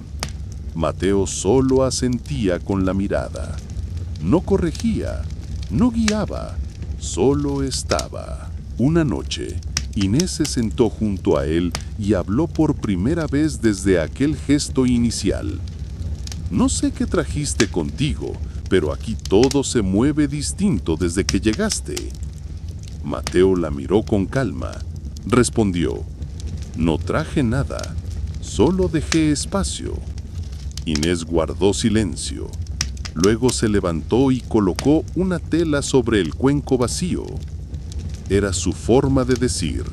Mateo solo asentía con la mirada. No corregía, no guiaba, solo estaba. Una noche, Inés se sentó junto a él y habló por primera vez desde aquel gesto inicial. No sé qué trajiste contigo, pero aquí todo se mueve distinto desde que llegaste. Mateo la miró con calma. Respondió: no traje nada, solo dejé espacio. Inés guardó silencio. Luego se levantó y colocó una tela sobre el cuenco vacío. Era su forma de decir: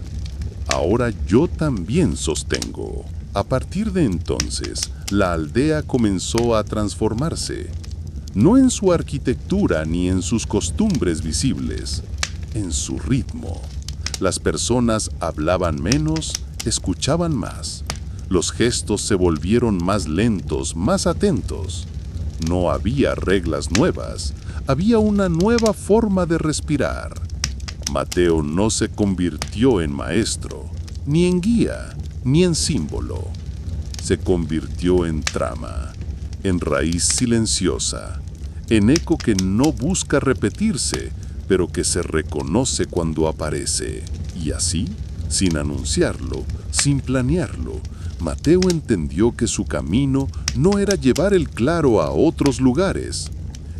ahora yo también sostengo. A partir de entonces, la aldea comenzó a transformarse. No en su arquitectura ni en sus costumbres visibles, en su ritmo. Las personas hablaban menos, escuchaban más. Los gestos se volvieron más lentos, más atentos. No había reglas nuevas, había una nueva forma de respirar. Mateo no se convirtió en maestro, ni en guía, ni en símbolo. Se convirtió en trama, en raíz silenciosa, en eco que no busca repetirse, pero que se reconoce cuando aparece. Y así, sin anunciarlo, sin planearlo, Mateo entendió que su camino no era llevar el claro a otros lugares,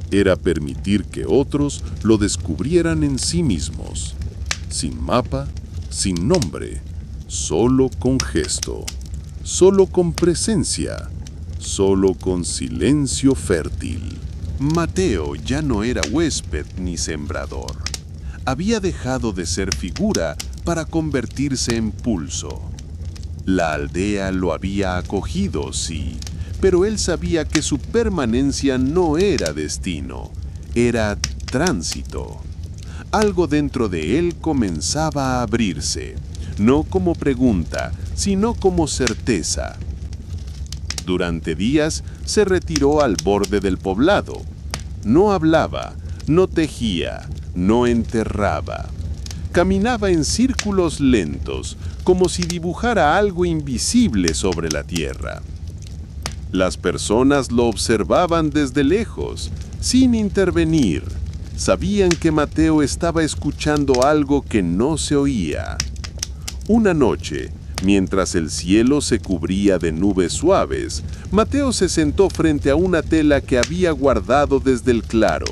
era permitir que otros lo descubrieran en sí mismos, sin mapa, sin nombre, solo con gesto, solo con presencia, solo con silencio fértil. Mateo ya no era huésped ni sembrador. Había dejado de ser figura para convertirse en pulso. La aldea lo había acogido, sí, pero él sabía que su permanencia no era destino, era tránsito. Algo dentro de él comenzaba a abrirse, no como pregunta, sino como certeza. Durante días se retiró al borde del poblado. No hablaba, no tejía, no enterraba. Caminaba en círculos lentos, como si dibujara algo invisible sobre la tierra. Las personas lo observaban desde lejos, sin intervenir. Sabían que Mateo estaba escuchando algo que no se oía. Una noche, mientras el cielo se cubría de nubes suaves, Mateo se sentó frente a una tela que había guardado desde el claro.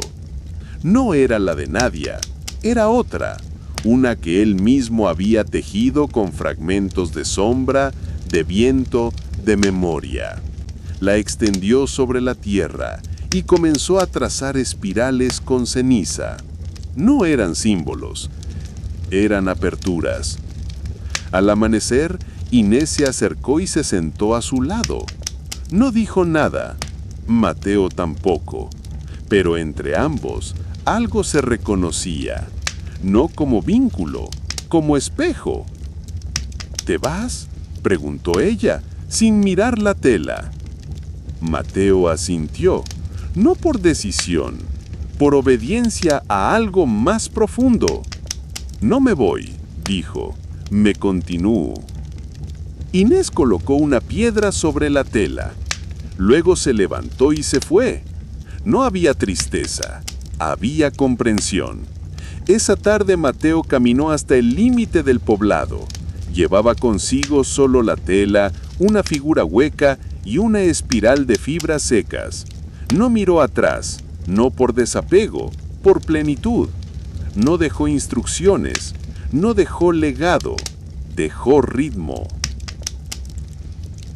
No era la de Nadia, era otra, una que él mismo había tejido con fragmentos de sombra, de viento, de memoria. La extendió sobre la tierra y comenzó a trazar espirales con ceniza. No eran símbolos, eran aperturas. Al amanecer, Inés se acercó y se sentó a su lado. No dijo nada, Mateo tampoco, pero entre ambos algo se reconocía, no como vínculo, como espejo. ¿Te vas?, preguntó ella, sin mirar la tela. Mateo asintió, no por decisión, por obediencia a algo más profundo. No me voy, dijo, me continúo. Inés colocó una piedra sobre la tela. Luego se levantó y se fue. No había tristeza, había comprensión. Esa tarde Mateo caminó hasta el límite del poblado. Llevaba consigo solo la tela, una figura hueca y una espiral de fibras secas. No miró atrás, no por desapego, por plenitud. No dejó instrucciones, no dejó legado, dejó ritmo.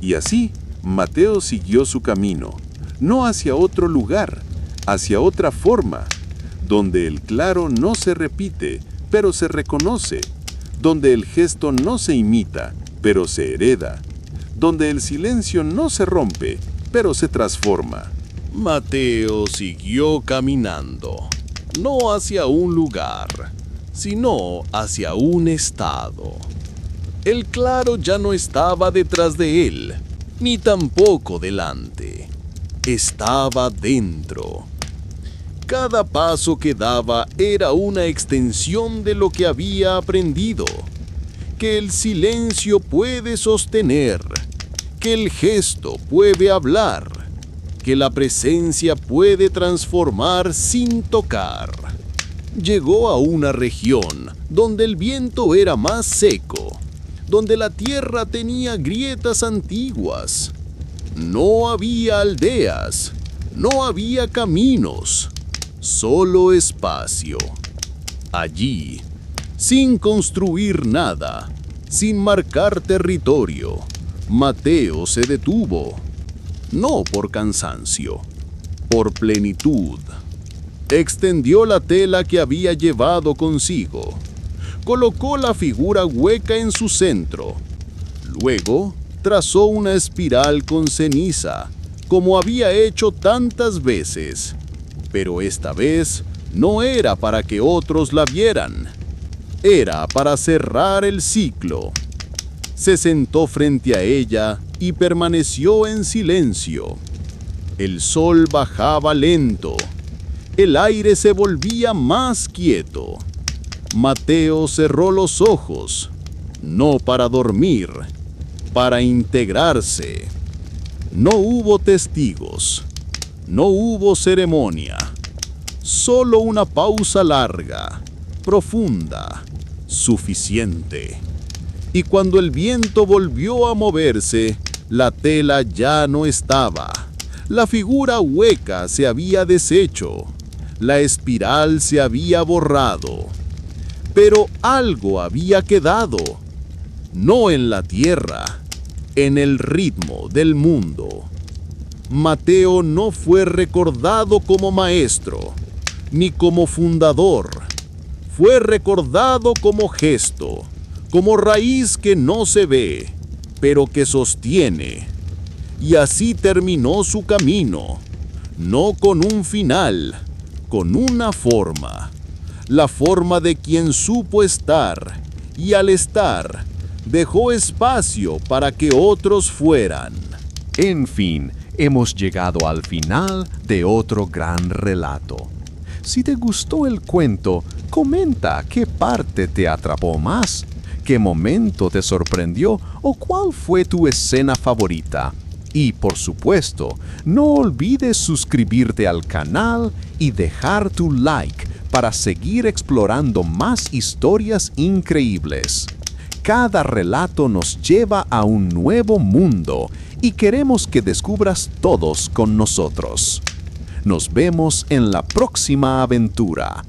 Y así, Mateo siguió su camino, no hacia otro lugar, hacia otra forma, donde el claro no se repite, pero se reconoce, donde el gesto no se imita, pero se hereda, donde el silencio no se rompe, pero se transforma. Mateo siguió caminando, no hacia un lugar, sino hacia un estado. El claro ya no estaba detrás de él, ni tampoco delante. Estaba dentro. Cada paso que daba era una extensión de lo que había aprendido, que el silencio puede sostener, que el gesto puede hablar, que la presencia puede transformar sin tocar. Llegó a una región donde el viento era más seco, donde la tierra tenía grietas antiguas. No había aldeas, no había caminos, solo espacio. Allí, sin construir nada, sin marcar territorio, Mateo se detuvo, no por cansancio, por plenitud. Extendió la tela que había llevado consigo, colocó la figura hueca en su centro, luego trazó una espiral con ceniza, como había hecho tantas veces, pero esta vez no era para que otros la vieran, era para cerrar el ciclo. Se sentó frente a ella y permaneció en silencio. El sol bajaba lento, el aire se volvía más quieto. Mateo cerró los ojos, no para dormir, para integrarse. No hubo testigos, no hubo ceremonia, solo una pausa larga, profunda, suficiente. Y cuando el viento volvió a moverse, la tela ya no estaba. La figura hueca se había deshecho, la espiral se había borrado. Pero algo había quedado, no en la tierra, en el ritmo del mundo. Mateo no fue recordado como maestro, ni como fundador. Fue recordado como gesto, como raíz que no se ve, pero que sostiene. Y así terminó su camino, no con un final, con una forma. La forma de quien supo estar, y al estar, dejó espacio para que otros fueran. En fin, hemos llegado al final de otro gran relato. Si te gustó el cuento, comenta qué parte te atrapó más, qué momento te sorprendió o cuál fue tu escena favorita. Y por supuesto, no olvides suscribirte al canal y dejar tu like para seguir explorando más historias increíbles. Cada relato nos lleva a un nuevo mundo y queremos que descubras todos con nosotros. Nos vemos en la próxima aventura.